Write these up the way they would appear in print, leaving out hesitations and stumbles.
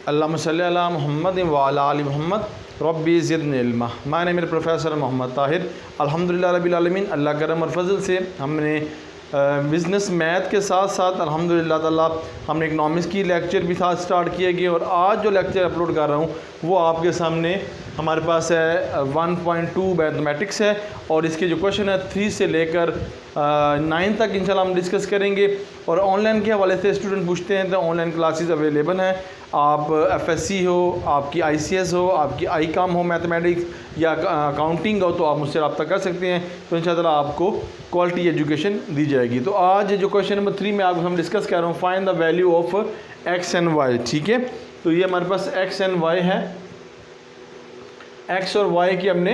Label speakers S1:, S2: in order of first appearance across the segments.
S1: अल्लाहुम्मा सल्लि अला मुहम्मद व अला आलि मुहम्मद रब्बी ज़िदनी इल्मा। माने मेरे प्रोफेसर मोहम्मद ताहिर। अल्हम्दुलिल्लाह रब्बिल आलमीन, अल्लाह करम और फजल से हमने बिज़नेस मैथ के साथ साथ अल्हम्दुलिल्लाह ताला हमने इकनॉमिक्स की लेक्चर भी साथ स्टार्ट किए गए। और आज जो लेक्चर अपलोड कर रहा हूँ वो आपके सामने हमारे पास है 1.2 मैथमेटिक्स है। और इसके जो क्वेश्चन है 3 से लेकर 9 तक इंशाल्लाह हम डिस्कस करेंगे। और ऑनलाइन के हवाले से स्टूडेंट पूछते हैं तो ऑनलाइन क्लासेस अवेलेबल हैं। आप FSC हो, आपकी ICS हो, आपकी ICOM हो मैथमेटिक्स या अकाउंटिंग हो, तो आप मुझसे रब्ता कर सकते हैं। तो इंशाल्लाह आपको क्वालिटी एजुकेशन दी जाएगी। तो आज जो क्वेश्चन नंबर 3 में आप हम डिस्कस कर रहा हूँ, find the value of x and y। ठीक है, तो ये हमारे पास x एंड y है। x और y की हमने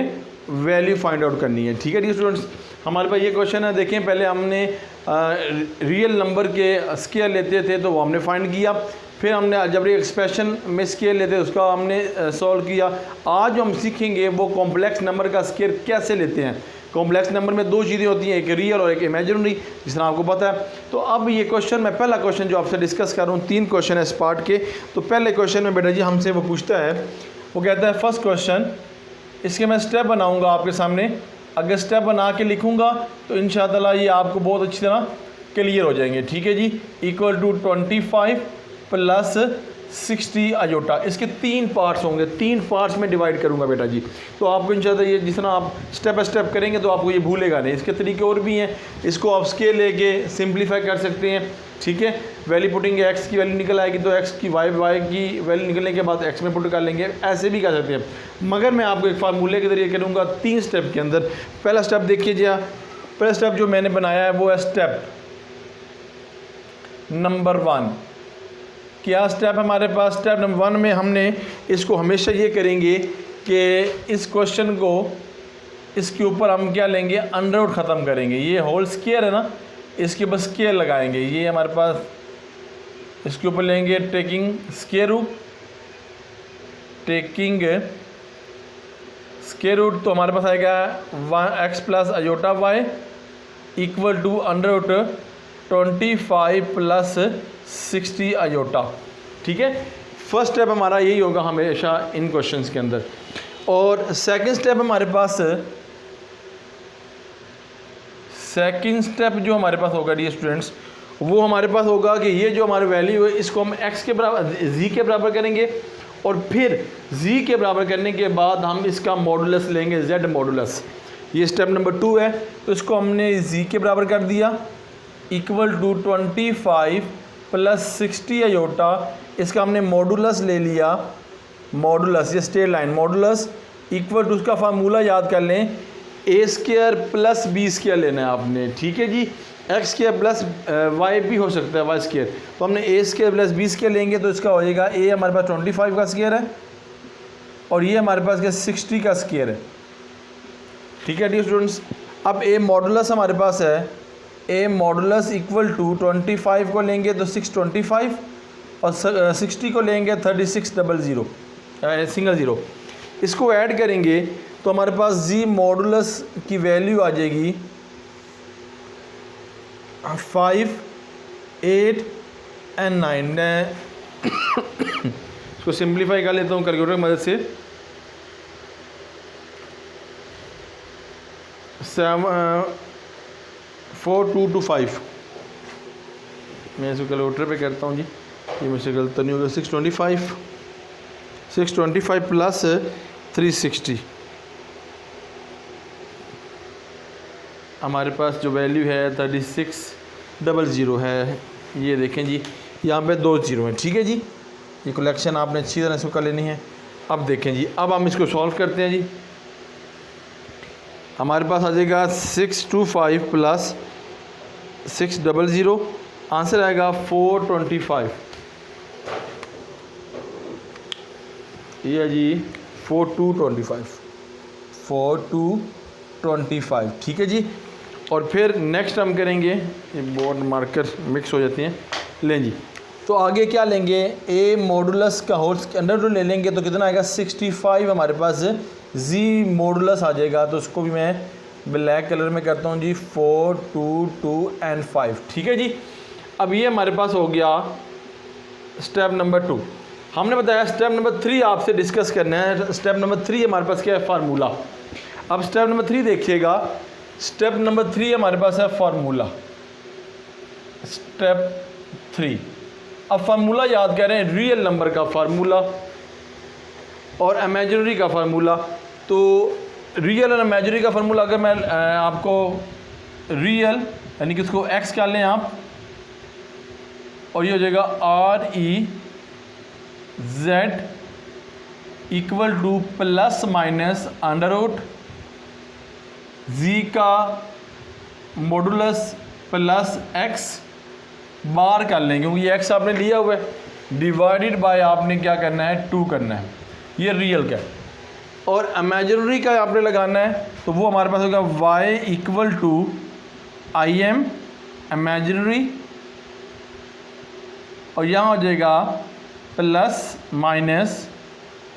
S1: वैल्यू फाइंड आउट करनी है। ठीक है स्टूडेंट्स, हमारे पास ये क्वेश्चन है। देखें, पहले हमने रियल नंबर के स्केयर लेते थे तो वो हमने फाइंड किया, फिर हमने अलजेब्रिक एक्सप्रेशन में स्केयर लेते उसका हमने सॉल्व किया। आज जो हम सीखेंगे वो कॉम्प्लेक्स नंबर का स्केयर कैसे लेते हैं। कॉम्प्लेक्स नंबर में दो चीज़ें होती हैं, एक रियल और एक इमेजिनरी, जिस तरह आपको पता है। तो अब ये क्वेश्चन, मैं पहला क्वेश्चन जो आपसे डिस्कस कर रहा हूँ, 3 क्वेश्चन है इस पार्ट के। तो पहले क्वेश्चन में बेटा जी हमसे वो पूछता है, वो कहता है फर्स्ट क्वेश्चन, इसके मैं स्टेप बनाऊँगा आपके सामने। अगर स्टेप बना के लिखूँगा तो इंशाअल्लाह ये आपको बहुत अच्छी तरह क्लियर हो जाएंगे। ठीक है जी, इक्वल टू 25 प्लस 60 अयोटा। इसके 3 पार्ट्स होंगे, 3 पार्ट्स में डिवाइड करूंगा बेटा जी। तो आपको इंशाल्लाह ये जिस तरह आप स्टेप बाय स्टेप करेंगे तो आपको ये भूलेगा नहीं। इसके तरीके और भी हैं, इसको आप स्केल लेके सिंप्लीफाई कर सकते हैं। ठीक है, वैल्यू पुटिंग x की वैल्यू निकल आएगी तो x की y की वैल्यू निकलने के बाद x में पुट कर लेंगे, ऐसे भी कर सकते हैं। मगर मैं आपको एक फार्मूले के जरिए करूँगा 3 स्टेप के अंदर। पहला स्टेप देखिए जी, पहला स्टेप जो मैंने बनाया है वो है स्टेप नंबर 1। क्या स्टेप हमारे पास, स्टेप नंबर 1 में हमने इसको हमेशा ये करेंगे कि इस क्वेश्चन को इसके ऊपर हम क्या लेंगे, अंडर रूट ख़त्म करेंगे। ये होल स्क्वायर है ना, इसके ऊपर स्क्वायर लगाएंगे। ये हमारे पास इसके ऊपर लेंगे taking square root, taking square root, तो हमारे पास आएगा x plus iota y equal to under root 25 plus 60 iota. ठीक है, फर्स्ट स्टेप हमारा यही होगा हमेशा इन क्वेश्चंस के अंदर। और सेकंड स्टेप हमारे पास, सेकंड स्टेप जो हमारे पास होगा डियर स्टूडेंट्स, वो हमारे पास होगा कि ये जो हमारी वैल्यू है इसको हम x के बराबर, z के बराबर करेंगे। और फिर z के बराबर करने के बाद हम इसका मॉडुलस लेंगे, z मॉडुलस। ये स्टेप नंबर 2 है। तो इसको हमने z के बराबर कर दिया इक्वल टू 25 प्लस 60 अयोटा। इसका हमने मॉडुलस ले लिया, मॉडुलस, ये straight line modulus equal to, उसका फार्मूला याद कर लें, A square plus B square लेना है आपने। ठीक है जी, एक्स स्क्वायर प्लस वाई भी हो सकता है, वाई स्क्वायर। तो हमने A square plus B square लेंगे तो इसका हो जाएगा, ए हमारे पास 25 का स्क्वायर है और ये हमारे पास क्या 60 का स्क्वायर है। ठीक है डियर स्टूडेंट्स, अब ए मॉडुलस हमारे पास है, ए मॉडुलस इक्वल टू 25 को लेंगे तो 625 और 60 को लेंगे 3600 सिंगल ज़ीरो। इसको ऐड करेंगे तो हमारे पास जी मॉडुलस की वैल्यू आ जाएगी 5, 8 एंड 9। मैं इसको सिंप्लीफाई कर लेता हूँ कैलकुलेटर की मदद से। 4225, मैं इसको कैलकुलेटर पे करता हूँ जी, ये मुझसे गलत नहीं होगा। 625 प्लस 360, हमारे पास जो वैल्यू है 3600 है। ये देखें जी, यहाँ पे 2 0 हैं। ठीक है जी, ये कलेक्शन आपने अच्छी तरह से कर लेनी है। अब देखें जी, अब हम इसको सॉल्व करते हैं जी। हमारे पास आ जाएगा 625 प्लस 600, आंसर आएगा 425। ये है जी 4225। ठीक है जी, और फिर नेक्स्ट हम करेंगे, ये बोर्ड मार्कर मिक्स हो जाती हैं। लें जी, तो आगे क्या लेंगे, ए मॉडुलस का होल अंडर रूट ले लेंगे तो कितना आएगा 65 हमारे पास जी मॉडुलस आ जाएगा। तो उसको भी मैं ब्लैक कलर में करता हूँ जी, 4, 2, 2 एंड 5। ठीक है जी, अब ये हमारे पास हो गया स्टेप नंबर 2। हमने बताया स्टेप नंबर 3 आपसे डिस्कस करना है। स्टेप नंबर 3 हमारे पास क्या है, फार्मूला। अब स्टेप नंबर 3 देखिएगा। स्टेप नंबर 3 हमारे पास है फार्मूला। स्टेप 3, अब फार्मूला याद कर रहे हैं, रियल नंबर का फार्मूला और इमेजिनरी का फार्मूला। तो रियल और इमेजिनरी का फार्मूला अगर मैं आपको रियल यानी कि उसको एक्स कर लें आप, और ये हो जाएगा REZ equal to plus minus under root z का मॉडुलस प्लस एक्स बार कर लेंगे, क्योंकि ये एक्स आपने लिया हुआ है, डिवाइडेड बाय आपने क्या करना है, 2 करना है। ये रियल का है। और इमेजिनरी का आपने लगाना है, तो वो हमारे पास होगा y equal to IM imaginary, और यहाँ हो जाएगा प्लस माइनस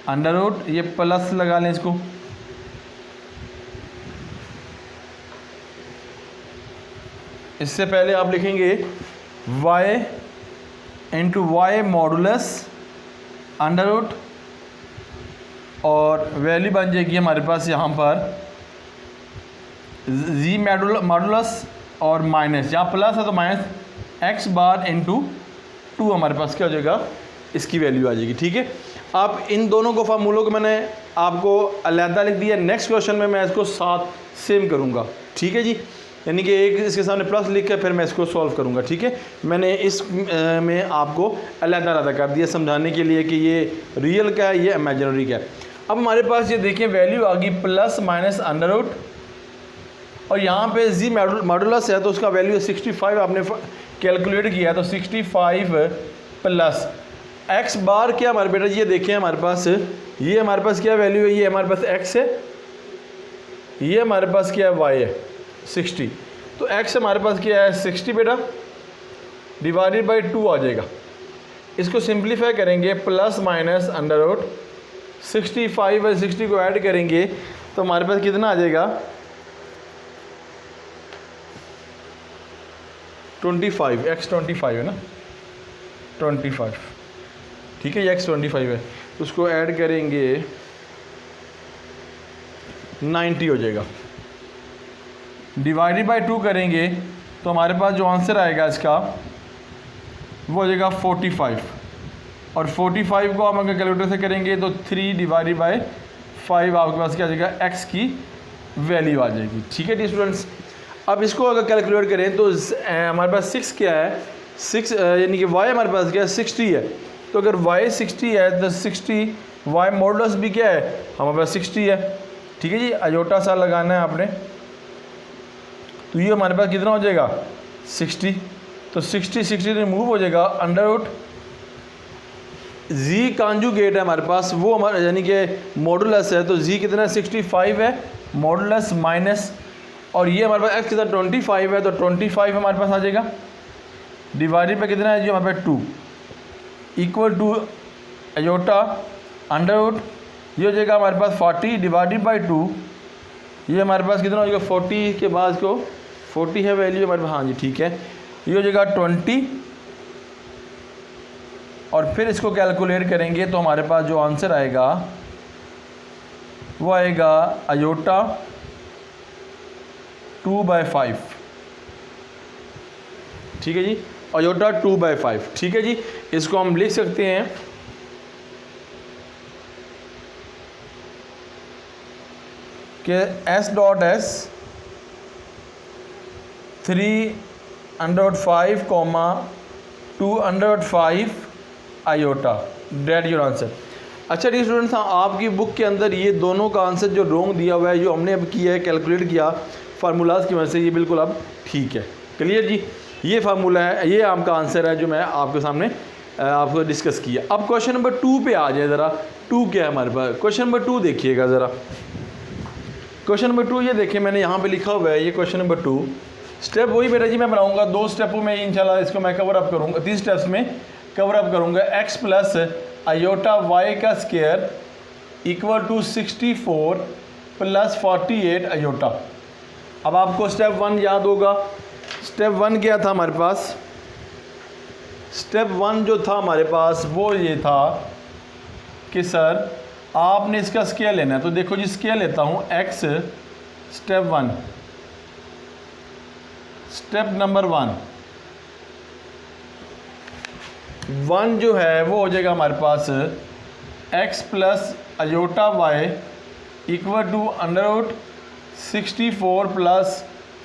S1: अंडर रूट, ये प्लस लगा लें इसको, इससे पहले आप लिखेंगे y into y modulus under root, और वैल्यू बन जाएगी हमारे पास यहाँ पर जी मॉडुलस और माइनस, यहाँ प्लस है तो माइनस एक्स बार इंटू 2 हमारे पास क्या हो जाएगा, इसकी वैल्यू आ जाएगी। ठीक है, आप इन दोनों को फार्मूलों को मैंने आपको अलहदा लिख दिया। नेक्स्ट क्वेश्चन में मैं इसको साथ सेम करूँगा। ठीक है जी, यानी कि एक इसके सामने प्लस लिख के फिर मैं इसको सॉल्व करूँगा। ठीक है, मैंने इस में आपको अलहदा कर दिया समझाने के लिए कि ये रियल का है, ये इमेजिनरी का है। अब हमारे पास ये देखिए वैल्यू आ गई प्लस माइनस अंडर रूट, और यहाँ पे जी मॉडुलस है तो उसका वैल्यू 65 आपने कैलकुलेट किया, तो 65 प्लस एक्स बार क्या हमारे बेटा, ये देखें हमारे पास, ये हमारे पास क्या वैल्यू है, ये हमारे पास एक्स है, ये हमारे पास क्या है, वाई है 60। तो एक्स हमारे पास क्या है 60 बेटा, डिवाइडेड बाई 2 आ जाएगा। इसको सिंप्लीफाई करेंगे, प्लस माइनस अंडर रूट 65 और 60 को ऐड करेंगे तो हमारे पास कितना आ जाएगा, 25, एक्स 25 है ना, 25। ठीक है, ये एक्स 25 है, तो उसको ऐड करेंगे 90 हो जाएगा, डिवाइडेड बाई 2 करेंगे तो हमारे पास जो आंसर आएगा इसका वो हो जाएगा 45, और 45 को हम अगर कैलकुलेटर से करेंगे तो 3 डिवाइडेड बाई 5 आपके पास क्या आ जाएगा, एक्स की वैल्यू आ जाएगी। ठीक है डी स्टूडेंट्स, अब इसको अगर कैलकुलेट करें तो हमारे पास 6 क्या है, 6 यानी कि y हमारे पास क्या है 60 है, तो अगर y 60 है तो 60 y मॉडुलस भी क्या है, हमारे पास 60 है। ठीक है जी, अयोटा सा लगाना है आपने, तो ये हमारे पास कितना हो जाएगा 60, तो 60 रिमूव हो जाएगा, अंडर रूट जी कॉन्जुगेट है हमारे पास, वो हमारा यानी कि मॉडुलस है, तो जी कितना 65 है मॉडुलस माइनस, और ये हमारे पास x कितना 25 है, तो 25 हमारे पास आ जाएगा, डिवाइडेड पे कितना है जो हमारे पास 2 equal to iota under root, ये हो जाएगा हमारे पास 40 डिवाइडेड बाई 2, ये हमारे पास कितना हो जाएगा 40 के बाद को 40 है वैल्यू हमारे पास, हाँ जी ठीक है, ये हो जाएगा 20, और फिर इसको कैलकुलेट करेंगे तो हमारे पास जो आंसर आएगा वो आएगा अयोटा 2/5। ठीक है जी, अयोटा 2/5। ठीक है जी, इसको हम लिख सकते हैं कि S.S 3/5, 2/5 iota, that your answer. अच्छा डी स्टूडेंट्स, आपकी बुक के अंदर ये दोनों का आंसर जो रॉन्ग दिया हुआ है, जो हमने अब किया है कैलकुलेट किया फार्मूलाज की वजह से, ये बिल्कुल अब ठीक है, क्लियर जी। ये फार्मूला है, ये आपका आंसर है जो मैं आपके सामने आपको डिस्कस किया। अब क्वेश्चन नंबर 2 पे आ जाए ज़रा, 2 क्या है हमारे पास, क्वेश्चन नंबर 2 देखिएगा ज़रा। क्वेश्चन नंबर 2 ये देखिए मैंने यहाँ पे लिखा हुआ है, ये क्वेश्चन नंबर 2 स्टेप वही बेटा जी मैं बनाऊँगा, 2 स्टेपों में इंशाल्लाह इसको मैं कवर अप करूँगा, 3 स्टेप्स में कवर अप करूँगा। एक्स प्लस अयोटा वाई का square equal to 64 plus 48 iota. अब आपको स्टेप 1 याद होगा, स्टेप 1 क्या था हमारे पास, स्टेप 1 जो था हमारे पास वो ये था कि सर आपने इसका स्केयर लेना है, तो देखो जी स्केयर लेता हूँ x स्टेप 1, स्टेप नंबर 1 जो है वो हो जाएगा हमारे पास x plus iota y equal to under 64 plus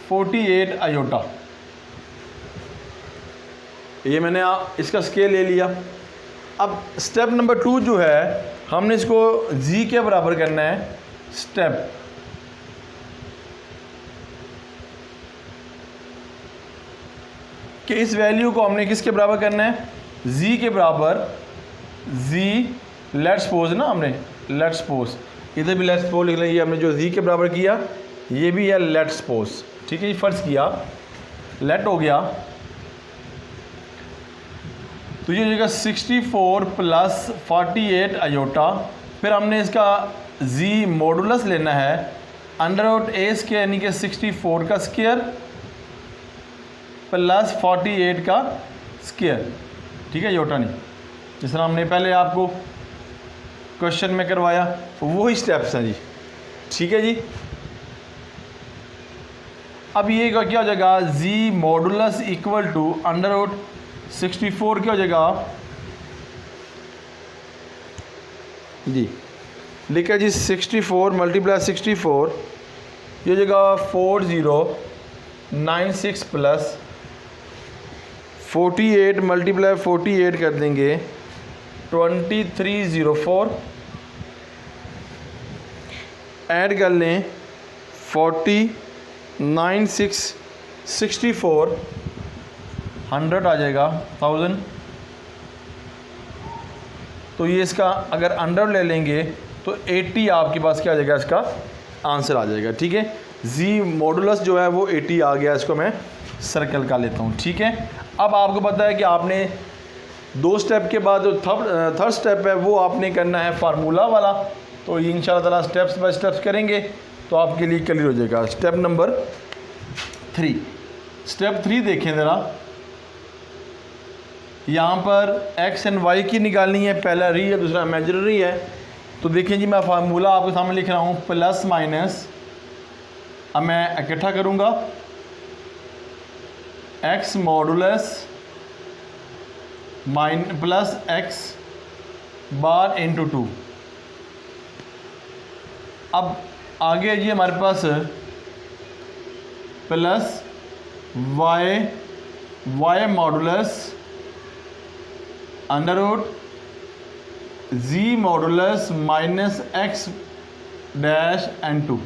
S1: 48 iota. ये मैंने इसका स्केल ले लिया। अब स्टेप नंबर 2 जो है हमने इसको g के बराबर करना है। स्टेप कि इस वैल्यू को हमने किसके बराबर करना है, z के बराबर। z लेट्स सपोज ना, हमने लेट्स सपोज इधर भी लेट्स सपोज लिख लिया, हमने जो z के बराबर किया ये भी है लेट्स सपोज, ठीक है। ये फर्ज किया, लेट हो गया, तो ये हो जाएगा 64 प्लस 48 अयोटा। फिर हमने इसका z मॉडुलस लेना है अंडर आउट ए स्केयर यानी कि 64 का स्केयर प्लस 48 का स्केयर, ठीक है, अयोटा नहीं, जिस तरह हमने पहले आपको क्वेश्चन में करवाया, वही स्टेप्स हैं जी, ठीक है जी। अब ये क्या हो जाएगा, z modulus equal to under out 64 क्या हो जाएगा जी, लिखा जी 64 मल्टीप्लाई 64 ये हो जाएगा 4096 प्लस 48 मल्टीप्लाई 48 कर देंगे 2304, ऐड कर लें 49664 100 आ जाएगा 1000। तो ये इसका अगर अंडर ले लेंगे तो 80 आपके पास क्या आ जाएगा, इसका आंसर आ जाएगा, ठीक है। z मॉडुलस जो है वो 80 आ गया, इसको मैं सर्कल का लेता हूँ, ठीक है। अब आपको पता है कि आपने 2 स्टेप के बाद जो थर्ड स्टेप है वो आपने करना है फार्मूला वाला, तो इंशाल्लाह ताला स्टेप्स बाय स्टेप्स करेंगे तो आपके लिए क्लियर हो जाएगा। स्टेप नंबर 3, स्टेप 3 देखें ज़रा, यहाँ पर x एंड y की निकालनी है, पहला रियल है दूसरा इमेजिनरी है। तो देखें जी मैं फार्मूला आपके सामने लिख रहा हूँ, प्लस माइनस, अब मैं इकट्ठा करूँगा x modulus plus x bar into 2। अब आगे जी हमारे पास plus y modulus under root z modulus minus x dash n 2।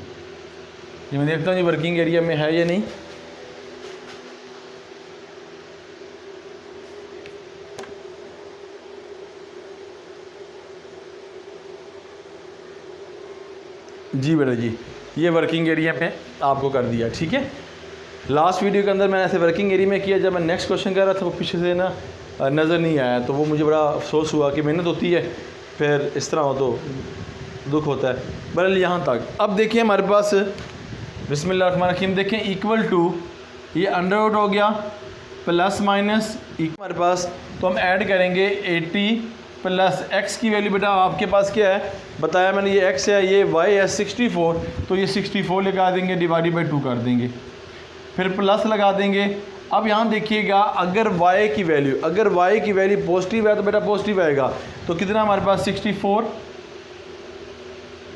S1: ये मैं देखता हूँ ये वर्किंग एरिया में है या नहीं। जी बेटा जी, ये वर्किंग एरिया पे आपको कर दिया, ठीक है। लास्ट वीडियो के अंदर मैंने ऐसे वर्किंग एरिया में किया, जब मैं नेक्स्ट क्वेश्चन कर रहा था वो पीछे से ना नज़र नहीं आया, तो वो मुझे बड़ा अफसोस हुआ कि मेहनत होती है फिर इस तरह हो तो दुख होता है। बहरहाल यहाँ तक। अब देखिए हमारे पास बिस्मिल्लाहिर्रहमानिर्रहीम, देखें इक्वल टू ये अंडर रूट हो गया प्लस माइनस हमारे पास, तो हम ऐड करेंगे 80 प्लस x की वैल्यू बेटा आपके पास क्या है बताया मैंने, ये x है, ये y है 64, तो ये 64 लगा देंगे, डिवाइड बाई 2 कर देंगे, फिर प्लस लगा देंगे। अब यहाँ देखिएगा अगर y की वैल्यू पॉजिटिव है तो बेटा पॉजिटिव आएगा, तो कितना हमारे पास 64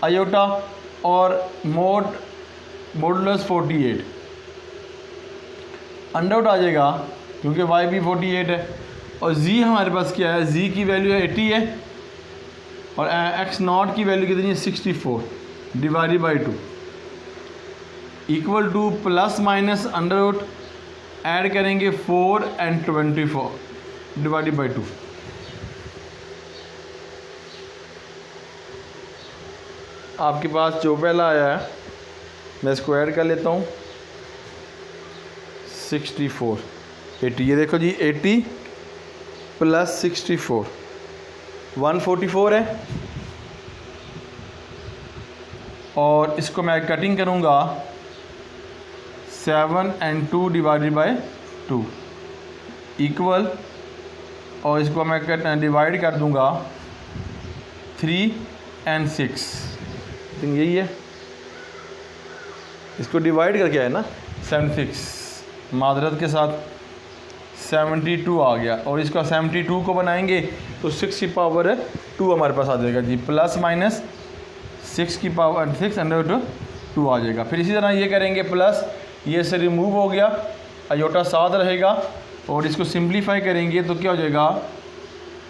S1: आयोटा और मॉडुलस 48 अंडर आ जाएगा क्योंकि y भी 48 है, और z हमारे पास क्या है, z की वैल्यू है 80 है और x नॉट की वैल्यू कितनी है 64 divide by 2 equal to plus minus under root add करेंगे 4 एंड 24 डिवाइड बाई 2। आपके पास जो पहला आया है मैं इसको ऐड कर लेता हूँ 64 80, ये देखो जी 80 प्लस 64 144 है, और इसको मैं कटिंग करूँगा 7 एंड 2 डिवाइडेड बाई 2 इक्वल, और इसको मैं डिवाइड कर दूँगा 3 and 6, थिंक यही है। इसको डिवाइड करके आया ना 76, मादरत के साथ 72 आ गया, और इसका 72 को बनाएंगे तो 6 की पावर 2 हमारे पास आ जाएगा जी, प्लस माइनस 6 की पावर 6 अंडर 2 आ जाएगा। फिर इसी तरह ये करेंगे, प्लस ये से रिमूव हो गया, अयोटा साथ रहेगा, और इसको सिंप्लीफाई करेंगे तो क्या हो जाएगा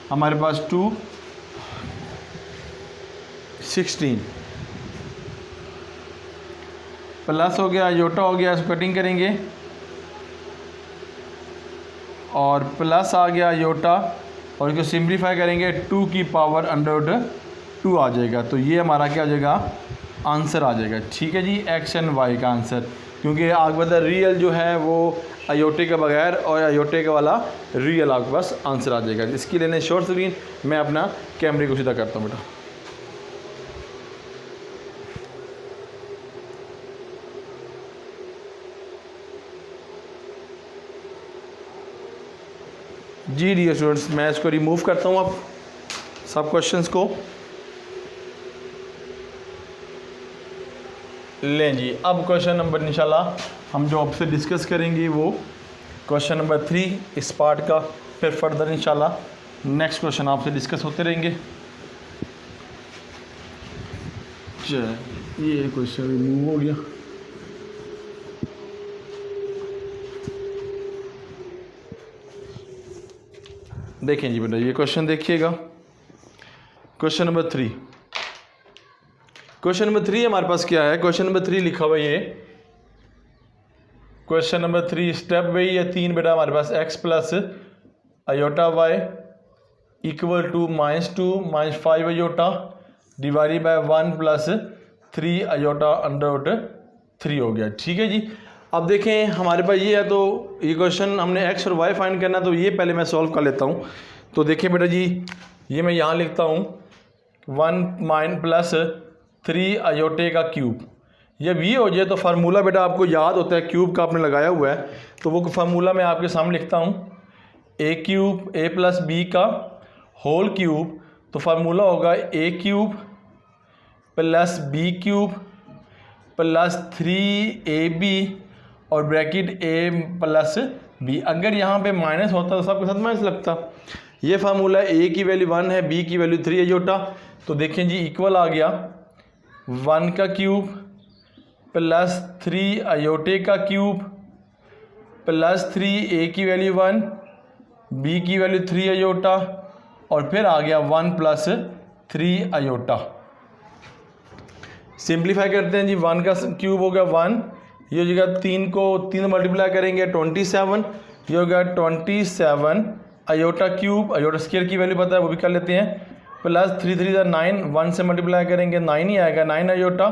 S1: हमारे पास 2 16 प्लस हो गया, अयोटा हो गया, इसको कटिंग करेंगे और प्लस आ गया अयोटा, और इसको सिंप्लीफाई करेंगे 2 की पावर अंडर 2 आ जाएगा। तो ये हमारा क्या हो जाएगा, आंसर आ जाएगा। ठीक है जी, एक्स एंड वाई का आंसर, क्योंकि आगे बता रियल जो है वो अयोटे के बगैर और अयोटे का वाला रियल आपके पास आंसर आ जाएगा। इसके लिए शॉर्ट स्क्रीन मैं अपना कैमरे को सीधा करता हूँ बेटा। जी डियर स्टूडेंट्स, मैं इसको रिमूव करता हूँ अब सब क्वेश्चंस को। लें जी, अब क्वेश्चन नंबर इंशाल्लाह हम जो आपसे डिस्कस करेंगे वो क्वेश्चन नंबर 3 इस पार्ट का, फिर फर्दर इंशाल्लाह नेक्स्ट क्वेश्चन आपसे डिस्कस होते रहेंगे। ये क्वेश्चन रिमूव हो गया। देखें जी बेटा, ये क्वेश्चन देखिएगा, क्वेश्चन नंबर 3। क्वेश्चन नंबर 3 हमारे पास क्या है, क्वेश्चन नंबर 3 लिखा हुआ ये क्वेश्चन नंबर 3 स्टेप वही है 3 बेटा हमारे पास, x plus iota y equal to -2 -5 iota divided by 1 plus 3 iota under 3 हो गया। ठीक है जी, अब देखें हमारे पास ये है, तो ये क्वेश्चन हमने x और y फाइंड करना, तो ये पहले मैं सॉल्व कर लेता हूँ। तो देखें बेटा जी, ये मैं यहाँ लिखता हूँ 1 प्लस 3 अयोटे का क्यूब। जब ये हो जाए तो फार्मूला बेटा आपको याद होता है, क्यूब का आपने लगाया हुआ है, तो वो फार्मूला मैं आपके सामने लिखता हूँ, a cube a plus b का होल क्यूब, तो फार्मूला होगा a cube plus b cube plus 3ab और ब्रैकेट a प्लस b। अगर यहाँ पे माइनस होता तो सबके साथ माइनस लगता। ये फार्मूला a की वैल्यू 1 है, b की वैल्यू 3 अयोटा, तो देखें जी इक्वल आ गया 1 का क्यूब प्लस 3 अयोटे का क्यूब प्लस 3 a की वैल्यू 1 b की वैल्यू 3 अयोटा और फिर आ गया 1 प्लस 3 अयोटा। सिंप्लीफाई करते हैं जी, 1 का क्यूब हो गया 1, ये हो जाएगा 3 को 3 मल्टीप्लाई करेंगे 27, ये हो गया 27 अयोटा क्यूब, अयोटा स्क्वायर की वैल्यू पता है वो भी कर लेते हैं, प्लस 3 3 9, 1 से मल्टीप्लाई करेंगे 9 ही आएगा, 9 अयोटा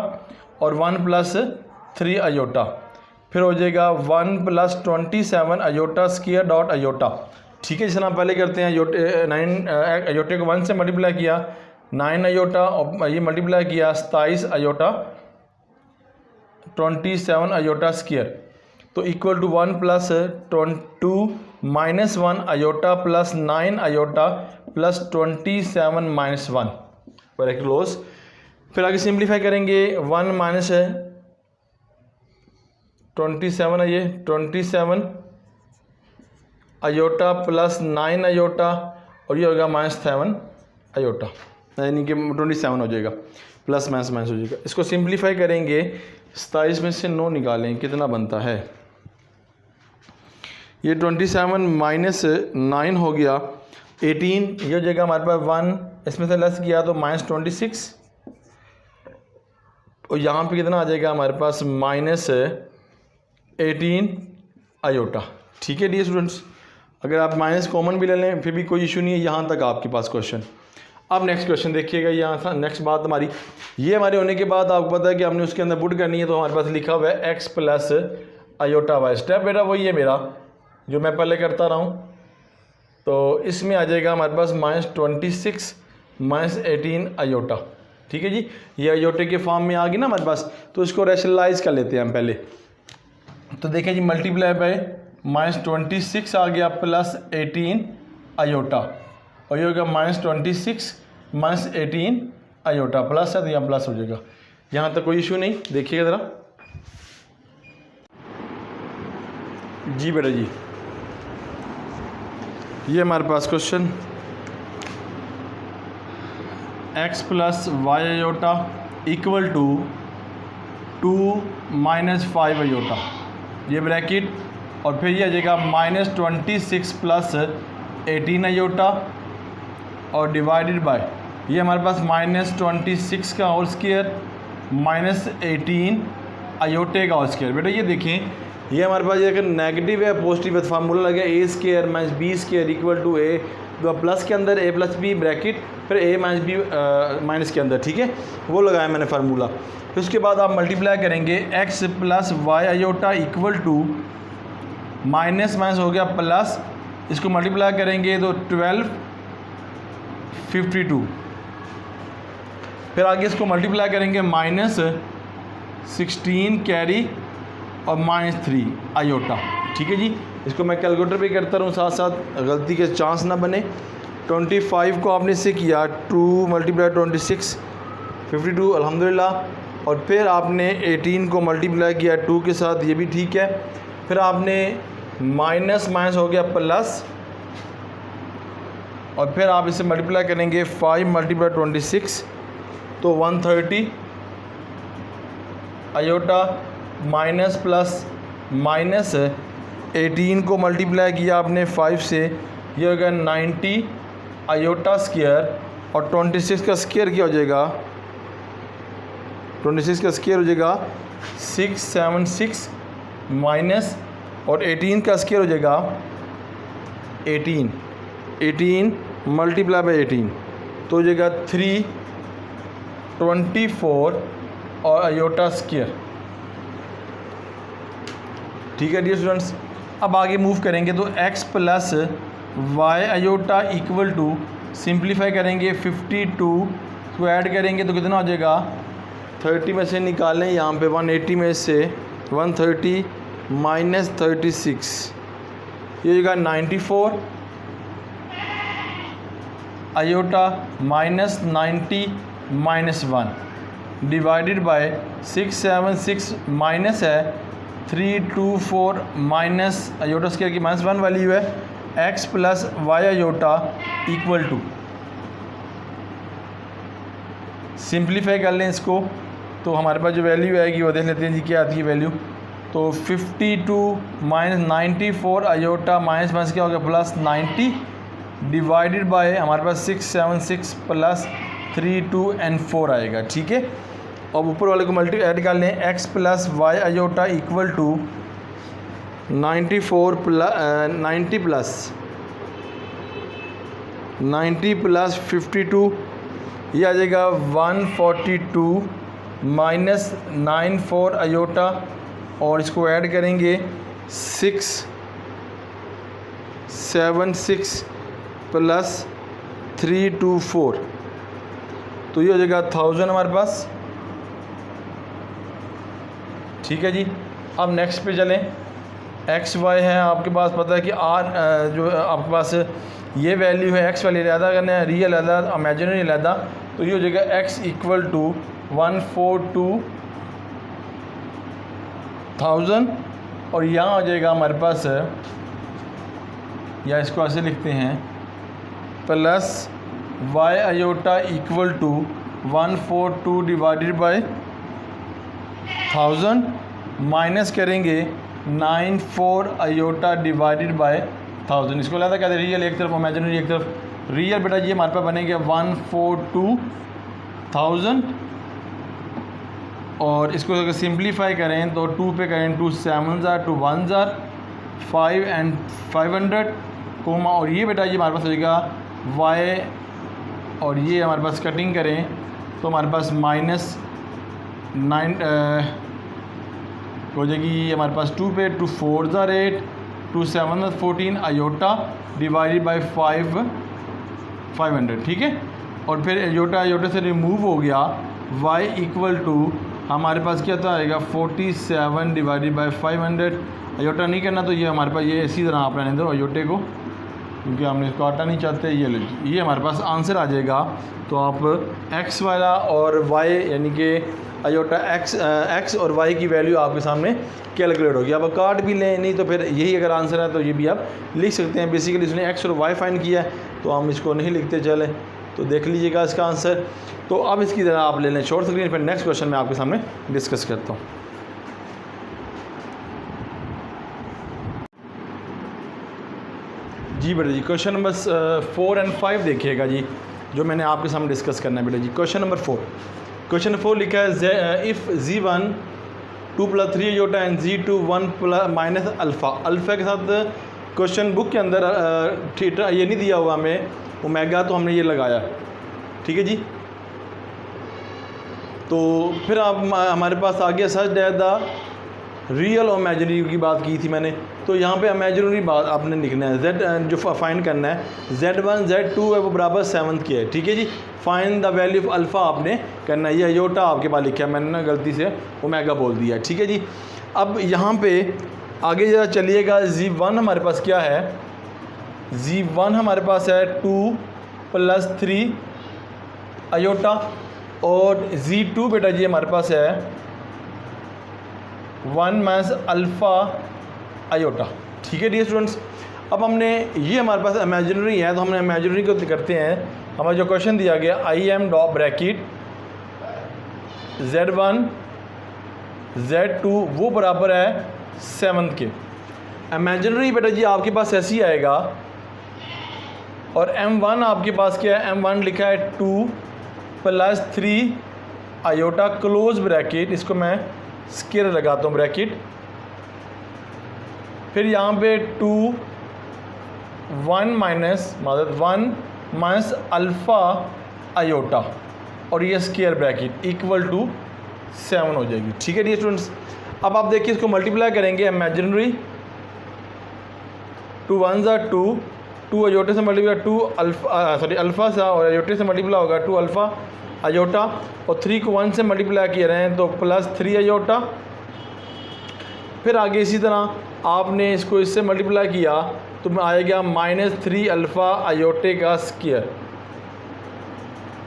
S1: और 1 प्लस 3 अयोटा, फिर हो जाएगा 1 plus 27 iota square dot iota. ठीक है, जिस तरह पहले करते हैं, 9 अयोटे को 1 से मल्टीप्लाई किया 9 अयोटा और ये मल्टीप्लाई किया 27 अयोटा 27 अयोटा स्क्वायर, तो equal to 1 plus 2 minus 1 iota plus 9 iota plus 27 minus 1 पर क्लोज। फिर आगे सिंप्लीफाई करेंगे, 1 माइनस 27 है, ये 27 अयोटा प्लस 9 अयोटा और ये होगा -7 अयोटा, यानी कि 27 हो जाएगा, प्लस माइनस माइनस हो जाएगा। इसको सिंप्लीफाई करेंगे, 27 में से 9 निकालें, कितना बनता है, ये 27 माइनस 9 हो गया 18, ये हो जाएगा हमारे पास 1, इसमें से लेस किया तो -26 और यहाँ पे कितना आ जाएगा हमारे पास -18 अयोटा। ठीक है डियर स्टूडेंट्स, अगर आप माइनस कॉमन भी ले लें फिर भी कोई इशू नहीं है, यहाँ तक आपके पास क्वेश्चन। अब नेक्स्ट क्वेश्चन देखिएगा, यहाँ था नेक्स्ट बात हमारी, ये हमारे होने के बाद आपको पता है कि हमने उसके अंदर पुट करनी है, तो हमारे पास लिखा हुआ है x plus iota y. Step बेटा वही है मेरा जो मैं पहले करता रहा हूँ, तो इसमें आ जाएगा हमारे पास -26 -18 अयोटा। ठीक है जी, ये अयोटे के फॉर्म में आ गई ना हमारे पास, तो इसको रैशनलाइज कर लेते हैं हम पहले। तो देखिए जी, मल्टीप्लाई बाय -26 आ गया प्लस 18 अयोटा और ये होगा -26 -18 आयोटा प्लस है तो यहाँ प्लस हो जाएगा। यहाँ तक कोई इशू नहीं, देखिएगा ज़रा जी बेटा जी। ये हमारे पास question x plus y iota equal to 2 minus 5 iota, ये ब्रैकेट, और फिर ये आ जाएगा -26 प्लस 18 आयोटा और डिवाइडेड बाय ये हमारे पास -26 का होल स्क्वायर -18 आयोटे का होल स्क्वायर। बेटा ये देखें, ये हमारे पास अगर नेगेटिव है पॉजिटिव है, फार्मूला लगे a square minus b square equal to a, तो प्लस के अंदर ए प्लस बी ब्रैकेट, फिर ए माइनस बी माइनस के अंदर, ठीक है, वो लगाया मैंने फार्मूला। फिर उसके बाद आप मल्टीप्लाई करेंगे x plus y iota equal to minus minus हो गया प्लस, इसको मल्टीप्लाई करेंगे तो 1252, फिर आगे इसको मल्टीप्लाई करेंगे -16 कैरी और -3 आयोटा, ठीक है जी। इसको मैं कैलकुलेटर पे करता रहूँ साथ साथ, गलती के चांस ना बने। 25 को आपने इससे किया 2 × 26 52 अल्हम्दुलिल्लाह, और फिर आपने 18 को मल्टीप्लाई किया 2 के साथ, ये भी ठीक है। फिर आपने माइनस माइनस हो गया प्लस, और फिर आप इसे मल्टीप्लाई करेंगे 5 × 26 तो 130 आयोटा माइनस प्लस माइनस 18 को मल्टीप्लाई किया आपने 5 से, ये हो गया 90 आयोटा स्क्वायर, और 26 का स्क्वायर क्या हो जाएगा, 26 का स्क्वायर हो जाएगा 676 माइनस, और 18 का स्क्वायर हो जाएगा 18 मल्टीप्लाई बाई 18 तो हो जाएगा 324 और आयोटा स्क्वायर, ठीक है डियर स्टूडेंट्स। अब आगे मूव करेंगे तो x plus y iota equal to, simplify करेंगे 52 को ऐड करेंगे तो कितना हो जाएगा, 30 में से निकालें यहाँ पे 180 में से 130 माइनस 36, ये हो जाएगा 94 iota minus 90 minus 1 divided by 676 minus है 324 माइनस आयोटा स्क्वायर की -1 वैल्यू है, x plus y iota equal to, simplify कर लें इसको तो हमारे पास जो वैल्यू आएगी वो देख लेते हैं जी क्या आती है वैल्यू। तो 52 माइनस 94 आयोटा माइनस माइनस क्या हो गया प्लस 90 डिवाइडेड बाय हमारे पास 676 प्लस 3 2 and 4 आएगा, ठीक है। अब ऊपर वाले को मल्टी ऐड कर लें, x plus y iota equal to 90 plus 52, ये आ जाएगा 142 माइनस 94 आयोटा, और इसको ऐड करेंगे 676 प्लस 324 तो ये हो जाएगा 1000 हमारे पास, ठीक है जी। अब नेक्स्ट पे चलें, एक्स वाई है आपके पास, पता है कि आर जो आपके पास ये वैल्यू है, एक्स वैल्यू अलहदा करना है, रियल अलहदा इमेजिनरी अलहदा, तो ये हो जाएगा एक्स इक्वल टू 142,000, और यहाँ आ जाएगा हमारे पास, या इसको ऐसे लिखते हैं plus y iota equal to 142 divided by 1000 minus करेंगे 94 आयोटा डिवाइडेड बाय 1000, इसको अलग कहते हैं रियल एक तरफ इमेजिनरी एक तरफ, रियल बेटा ये हमारे पास बनेगा 142,000, और इसको अगर सिंप्लीफाई करें तो 2 पे करें 2 7 2 1 5 and 500 कोमा, और ये बेटा ये हमारे पास हो जाएगा वाई, और ये हमारे पास कटिंग करें तो हमारे पास -9 हो जाएगी हमारे पास 2 पे 2 4 8 2 7 14 आयोटा डिवाइडेड बाई 500, ठीक है। और फिर आयोटा से रिमूव हो गया, y इक्वल टू हमारे पास क्या था आएगा 47 डिवाइडेड बाई 500, आयोटा नहीं करना तो ये हमारे पास ये इसी तरह आप रहने दो, आयोटे को क्योंकि हमने इसको काटना नहीं चाहते। ये हमारे पास आंसर आ जाएगा। तो आप एक्स वाला और वाई यानी कि आयोटा एक्स और वाई की वैल्यू आपके सामने कैलकुलेट होगी। अब काट भी लें, नहीं तो फिर यही अगर आंसर है तो ये भी आप लिख सकते हैं। बेसिकली इसने एक्स और वाई फाइंड किया है तो हम इसको नहीं लिखते चले, तो देख लीजिएगा इसका आंसर। तो अब इसकी तरह आप ले लें शॉर्ट स्क्रीन, फिर नेक्स्ट क्वेश्चन मैं आपके सामने डिस्कस करता हूँ। जी बेटा जी, क्वेश्चन नंबर 4 और 5 देखिएगा जी, जो मैंने आपके सामने डिस्कस करना है बेटा जी। क्वेश्चन नंबर 4, क्वेश्चन 4 लिखा है if Z1 2 + 3 iota and Z2 1 - alpha. Alpha के साथ क्वेश्चन बुक के अंदर थीटा ये नहीं दिया हुआ हमें, ओमेगा, तो हमने ये लगाया, ठीक है जी। तो फिर आप हमारे पास आ गया सच है द रियल और इमेजिनरी की बात की थी मैंने। तो यहाँ पे इमेजिनरी बात आपने लिखना है, Z जो फाइंड करना है, Z1 Z2 है वो बराबर 7 के है, ठीक है जी। Find the value of alpha आपने करना है। ये अयोटा आपके पास लिखा है, मैंने ना गलती से ओमेगा बोल दिया, ठीक है जी। अब यहाँ पे आगे जरा चलिएगा, Z1 हमारे पास क्या है, Z1 हमारे पास है 2 + 3 अयोटा, और Z2 बेटा जी हमारे पास है 1 - अल्फ़ा अयोटा, ठीक है डियर स्टूडेंट्स। अब हमने ये हमारे पास इमेजिनरी है, तो हमने इमेजिनरी को करते हैं। हमारा जो क्वेश्चन दिया गया IM dot bracket Z1 Z2 वो बराबर है 7 के। इमेजिनरी बेटा जी आपके पास ऐसे ही आएगा, और M1 आपके पास क्या है, M1 लिखा है 2 + 3 अयोटा क्लोज ब्रैकेट, इसको मैं स्केयर लगाता हूँ ब्रैकेट, फिर यहाँ पे 2 1 - अल्फ़ा अयोटा, और ये स्केयर ब्रैकेट इक्वल टू 7 हो जाएगी, ठीक है डियर स्टूडेंट्स। अब आप देखिए इसको मल्टीप्लाई करेंगे, इमेजिनरी 2 1 = 2, 2 अयोटे से मल्टीप्लाई 2 अल्फ़ा सा, और अयोटे से मल्टीप्लाई होगा 2 अल्फ़ा अयोटा, और 3 को 1 से मल्टीप्लाई किए रहे हैं तो +3 अयोटा। फिर आगे इसी तरह आपने इसको इससे मल्टीप्लाई किया तो आएगा -3 अल्फ़ा अयोटे का स्क्वायर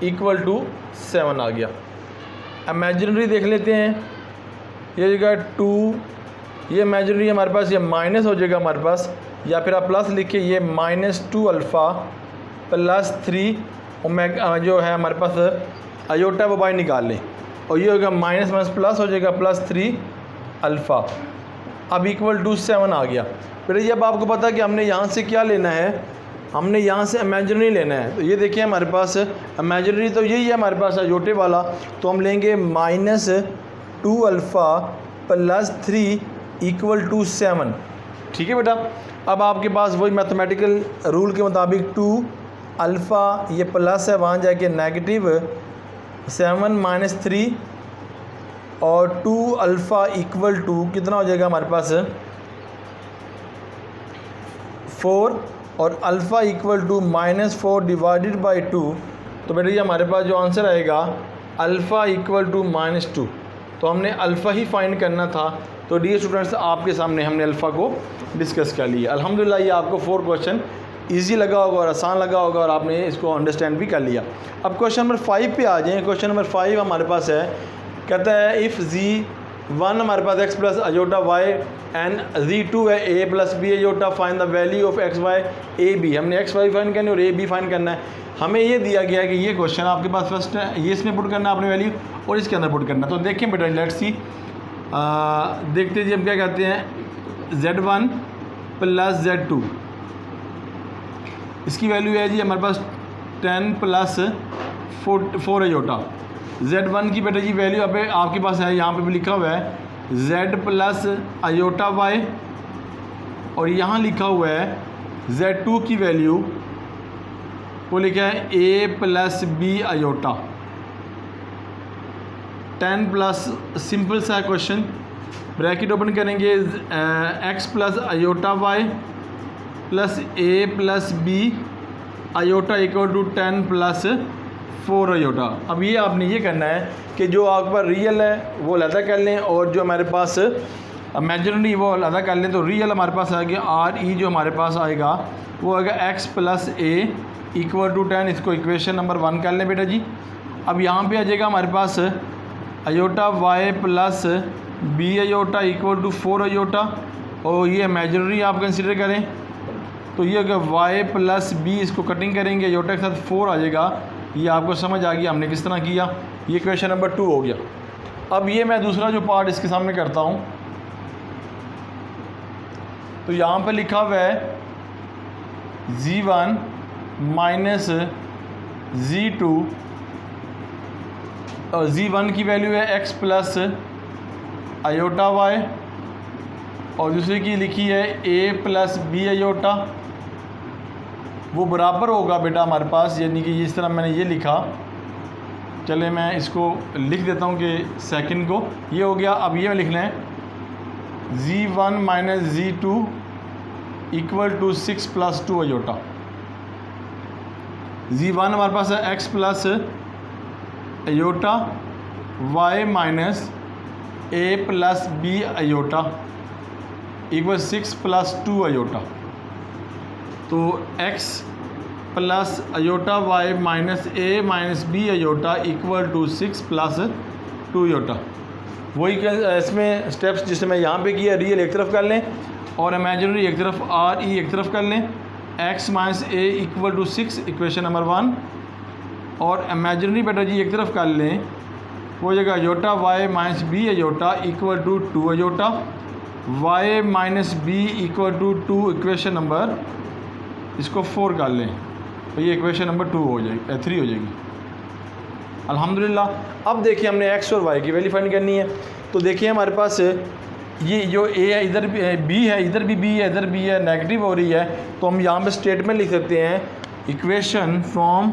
S1: इक्वल टू 7 आ गया। इमेजिनरी देख लेते हैं, ये जगह 2, ये इमेजिनरी हमारे पास ये माइनस हो जाएगा हमारे पास, या फिर आप प्लस लिखिए, ये -2 अल्फ़ा + 3 ओमेगा जो है हमारे पास अयोटा वो बाई निकाल लें, और ये होगा माइनस प्लस हो जाएगा +3 अल्फ़ा, अब इक्वल टू 7 आ गया। फिर ये अब आपको पता है कि हमने यहाँ से क्या लेना है, हमने यहाँ से इमेजिनरी लेना है। तो ये देखिए हमारे पास इमेजिनरी तो यही है हमारे पास अयोटे वाला, तो हम लेंगे -2 अल्फ़ा + 3 इक्वल टू 7, ठीक है बेटा। अब आपके पास वही मैथमेटिकल रूल के मुताबिक 2 अल्फ़ा ये प्लस है, वहाँ जाके -7 - 3 और 2 अल्फ़ा इक्वल टू कितना हो जाएगा हमारे पास 4, और alpha equal to -4 divided by 2। तो बेटा ये हमारे पास जो आंसर आएगा अल्फ़ा इक्वल टू -2। तो हमने अल्फ़ा ही फाइंड करना था। तो डियर स्टूडेंट्स आपके सामने हमने अल्फ़ा को डिस्कस कर लिया। अल्हम्दुलिल्लाह ये आपको 4 क्वेश्चन ईजी लगा होगा और आसान लगा होगा, और आपने इसको अंडरस्टैंड भी कर लिया। अब क्वेश्चन नंबर 5 पे आ जाएँ। क्वेश्चन नंबर 5 हमारे पास है, कहता है इफ़ Z1 हमारे पास x + iota y and Z2 है a + b iota, find the value of x y a b। हमने x y फाइंड करनी है और a b फाइंड करना है। हमें ये दिया गया है कि ये क्वेश्चन आपके पास फर्स्ट है, ये इसमें पुट करना है आपने वैल्यू, और इसके अंदर पुट करना है। तो देखें बेटा, लेट्स सी, देखते जी हम क्या कहते हैं। Z1 + Z2 इसकी वैल्यू है जी हमारे पास 10 + 4 अयोटा। Z1 की बेटा जी वैल्यू अब आपके पास है, यहाँ पे भी लिखा हुआ है Z + अयोटा y, और यहाँ लिखा हुआ है Z2 की वैल्यू वो लिखा है a + b iota. 10 plus simple सा क्वेश्चन, ब्रैकेट ओपन करेंगे, x + iota y + a + b iota equal to 10 + 4 iota. अब ये आपने ये करना है कि जो आपके पास रियल है वो अलहदा कर लें, और जो हमारे पास इमेजिनरी वो अलग कर लें तो रियल हमारे पास आएगा आर ई जो हमारे पास आएगा वो आएगा x plus a equal to 10। इसको इक्वेशन नंबर 1 कर लें बेटा जी। अब यहाँ पे आ जाएगा हमारे पास iota y plus b iota equal to 4 iota, और ये इमेजिनरी आप कंसिडर करें तो ये अगर वाई प्लस बी इसको कटिंग करेंगे अयोटा के साथ 4 आ जाएगा। ये आपको समझ आ गया हमने किस तरह किया। ये क्वेश्चन नंबर 2 हो गया। अब ये मैं दूसरा जो पार्ट इसके सामने करता हूँ, तो यहाँ पे लिखा हुआ है z1 माइनस z2, और z1 की वैल्यू है x प्लस अयोटा y, और दूसरी की लिखी है a प्लस बी अयोटा। वो बराबर होगा बेटा हमारे पास, यानी कि इस तरह मैंने ये लिखा, चले मैं इसको लिख देता हूँ कि सेकंड को ये हो गया। अब ये लिखना है z1 minus z2 equal to 6 plus 2 iota. z1 हमारे पास है x plus iota y minus a plus b iota इक्वल 6 प्लस 2 अयोटा। तो x plus iota y minus a minus b iota equal to 6 plus 2 iota. वही इसमें steps जिसे मैं यहाँ पे किया, रियल एक तरफ कर लें और इमेजिनरी एक तरफ, आर ई एक तरफ कर लें। x minus a equal to 6 equation number 1, और इमेजिनरी बेटा जी एक तरफ कर लें, वो जगह iota y minus b iota equal to 2 iota, y minus b equal to 2 equation number इसको 4 कर लें, तो ये इक्वेशन नंबर 2 हो जाएगी, 3 हो जाएगी। अल्हम्दुलिल्लाह। अब देखिए हमने x और y की वैल्यू फाइंड करनी है। तो देखिए हमारे पास ये जो a है इधर b है, इधर भी b है, इधर b है, नेगेटिव हो रही है, तो हम यहाँ पे स्टेटमेंट लिख सकते हैं इक्वेशन फ्रॉम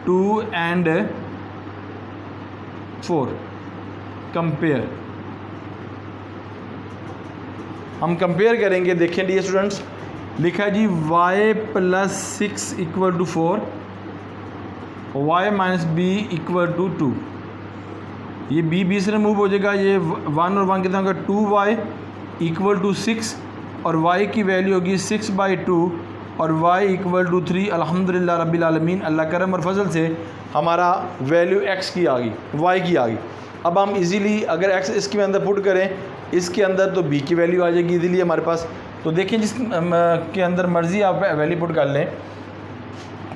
S1: 2 एंड 4 कंपेयर। हम कंपेयर करेंगे। देखें डियर स्टूडेंट्स, लिखा है जी y plus 6 equal to 4, y minus b equal to 2। ये b से रिमूव हो जाएगा, ये 1 और 1 कितना होगा 2y इक्वल टू 6, और y की वैल्यू होगी 6/2 और y इक्वल टू 3। अल्हम्दुलिल्लाह रब्बिल आलमीन, अल्लाह करम और फजल से हमारा वैल्यू x की आ गई, y की आ गई। अब हम इजीली अगर x इसके अंदर पुट करें, इसके अंदर तो b की वैल्यू आ जाएगी इजीली हमारे पास। तो देखें जिस के अंदर मर्ज़ी आप वैल्यू पुट कर लें।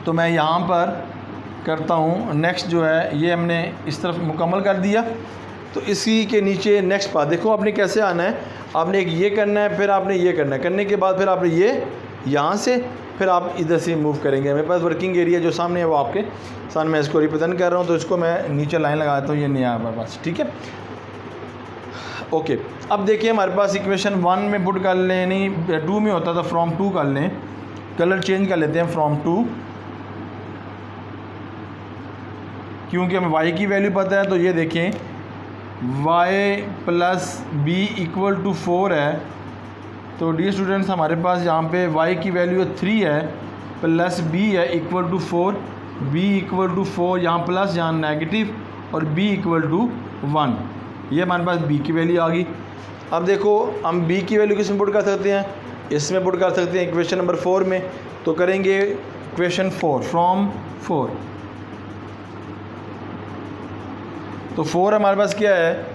S1: तो मैं यहाँ पर करता हूँ नेक्स्ट, जो है ये हमने इस तरफ मुकम्मल कर दिया। तो इसी के नीचे नेक्स्ट पार्ट देखो आपने कैसे आना है। आपने एक ये करना है, फिर आपने ये करना है, करने के बाद फिर आपने ये यहाँ से, फिर आप इधर से मूव करेंगे। मेरे पास वर्किंग एरिया जो सामने है वो आपके सामने मैं इसको रिप्रेजेंट कर रहा हूँ, तो इसको मैं नीचे लाइन लगा देता हूँ, ये नहीं आया हमारे पास, ठीक है ओके। अब देखिए हमारे पास इक्वेशन 1 में पुट कर लें, नहीं 2 में होता था, फ्रॉम 2 कर लें, कलर चेंज कर लेते हैं फ्रॉम 2, क्योंकि हमें y की वैल्यू पता है। तो ये देखें y plus b equal to 4 है। तो डियर स्टूडेंट्स हमारे पास यहाँ पे y की वैल्यू 3 है, प्लस b है equal to 4, b equal to 4, यहाँ प्लस यहाँ नेगेटिव, और b इक्वल टू 1। ये हमारे पास b की वैल्यू आ गई। अब देखो हम b की वैल्यू किसमें पुट कर सकते हैं, इसमें पुट कर सकते हैं इक्वेशन नंबर 4 में। तो करेंगे इक्वेशन 4 फ्रॉम 4। तो 4 हमारे पास क्या है,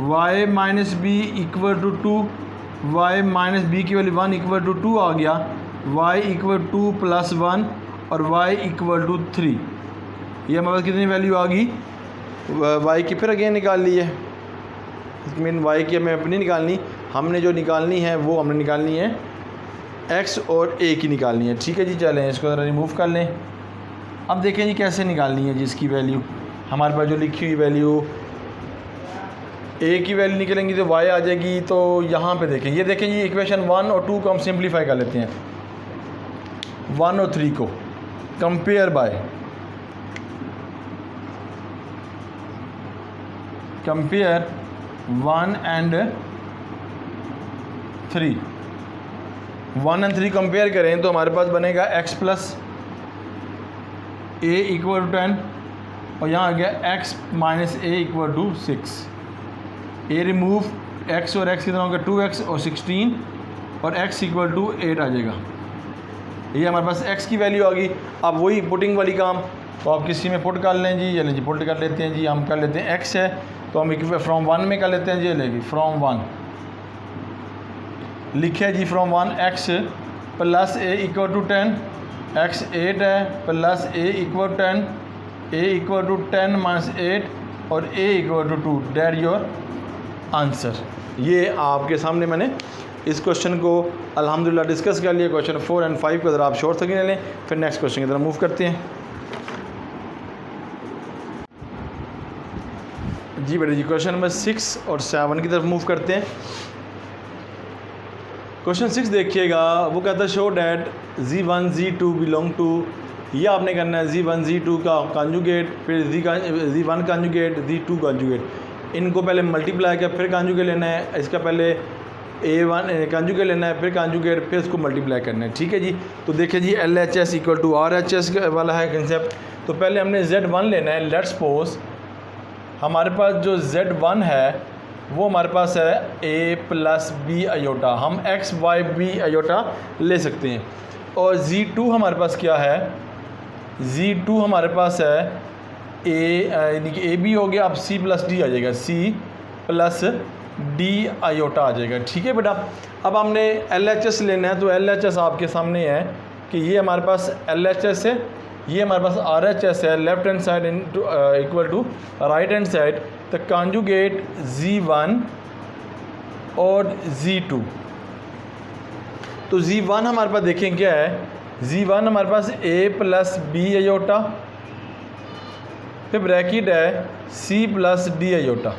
S1: y minus b equal to 2, y minus b की वैल्यू 1 इक्वल टू 2 आ गया, y इक्वल 2 प्लस 1 और y इक्वल टू 3। ये हमारे पास कितनी वैल्यू आ गई, y की फिर अगेन निकाल ली है। मीन y की हमें अपनी निकालनी, हमने जो निकालनी है वो हमने निकालनी है x और a की निकालनी है, ठीक है जी। चलें इसको ज़रा रिमूव कर लें। अब देखें जी कैसे निकालनी है जिसकी वैल्यू हमारे पास जो लिखी हुई वैल्यू a की वैल्यू निकलेंगी तो y आ जाएगी। तो यहाँ पे देखें, ये देखें जी इक्वेशन 1 और 2 को हम सिंप्लीफाई कर लेते हैं। 1 और 3 को compare by, compare 1 and 3, 1 and 3 compare करें तो हमारे पास बनेगा x plus a equal to 10, और यहाँ आ गया x minus a equal to 6। A remove x और x कितना होगा 2x और 16 और x इक्वल टू 8 आ जाएगा। ये हमारे पास x की वैल्यू आ गई। अब वही पुटिंग वाली काम, तो आप किसी में पुट कर लें जी, ये लें जी पुट कर लेते हैं जी, हम कर लेते हैं x है तो हम फ्रॉम 1 में कर लेते हैं जी, ये लेंगे फ्रॉम 1 लिखे जी from 1 x plus a equal to 10, x 8 है plus a equal 10, a equal to 10 minus 8 और a equal to 2, that your answer. ये आपके सामने मैंने इस क्वेश्चन को अल्हम्दुलिल्लाह डिस्कस कर लिया। क्वेश्चन 4 और 5 को ज़रा आप शॉर्ट स्क्रीन लें, फिर नेक्स्ट क्वेश्चन की तरफ मूव करते हैं। जी बेटे जी क्वेश्चन नंबर 6 और 7 की तरफ मूव करते हैं। क्वेश्चन 6 देखिएगा, वो कहता है show that Z1 Z2 belong to, ये आपने करना है Z1 Z2 का कॉन्जुगेट, फिर Z1 कॉन्जुगेट Z2 कॉन्जुगेट। इनको पहले मल्टीप्लाई किया फिर कॉन्जुगेट लेना है, इसका पहले A1 कॉन्जुगेट लेना है, फिर कॉन्जुगेट, फिर इसको मल्टीप्लाई करना है। ठीक है जी। तो देखिए जी LHS इक्वल टू RHS वाला है कंसेप्ट। तो पहले हमने Z1 लेना है। लेट्स सपोज हमारे पास जो Z1 है वो हमारे पास है A प्लस B आयोटा, हम X Y B आयोटा ले सकते हैं। और Z2 हमारे पास क्या है, Z2 हमारे पास है यानी कि A B हो गया, अब C प्लस D आ जाएगा, C प्लस D आयोटा आ जाएगा। ठीक है बेटा। अब हमने LHS लेना है, तो LHS आपके सामने है कि ये हमारे पास LHS है, ये हमारे पास RHS है, left hand side equal to right hand side. तो कॉन्जुगेट Z1 और Z2, तो Z1 हमारे पास देखें क्या है, Z1 हमारे पास A प्लस B आयोटा, फिर ब्रैकेट है C प्लस D आयोटा,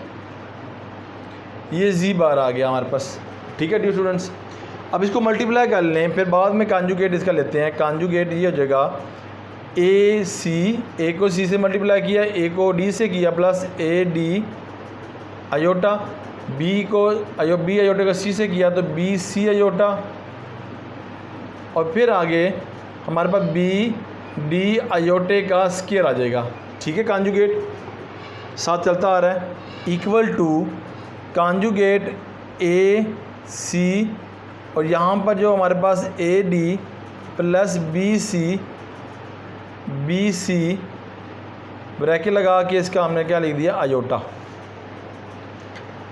S1: ये Z बार आ गया हमारे पास। ठीक है डियर स्टूडेंट्स। अब इसको मल्टीप्लाई कर लें, फिर बाद में कॉन्जुगेट इसका लेते हैं। कॉन्जुगेट ये हो जाएगा A को C से मल्टीप्लाई किया, A को D से किया plus AD iota, B Ayotte को C से किया तो BC आयोटा, और फिर आगे हमारे पास BD आयोटे का स्क्वायर आ जाएगा। ठीक है, कॉन्जुगेट साथ चलता आ रहा है इक्वल टू कॉन्जुगेट AC, और यहाँ पर जो हमारे पास AD प्लस BC ब्रैकेट लगा के इसका हमने क्या लिख दिया आयोटा।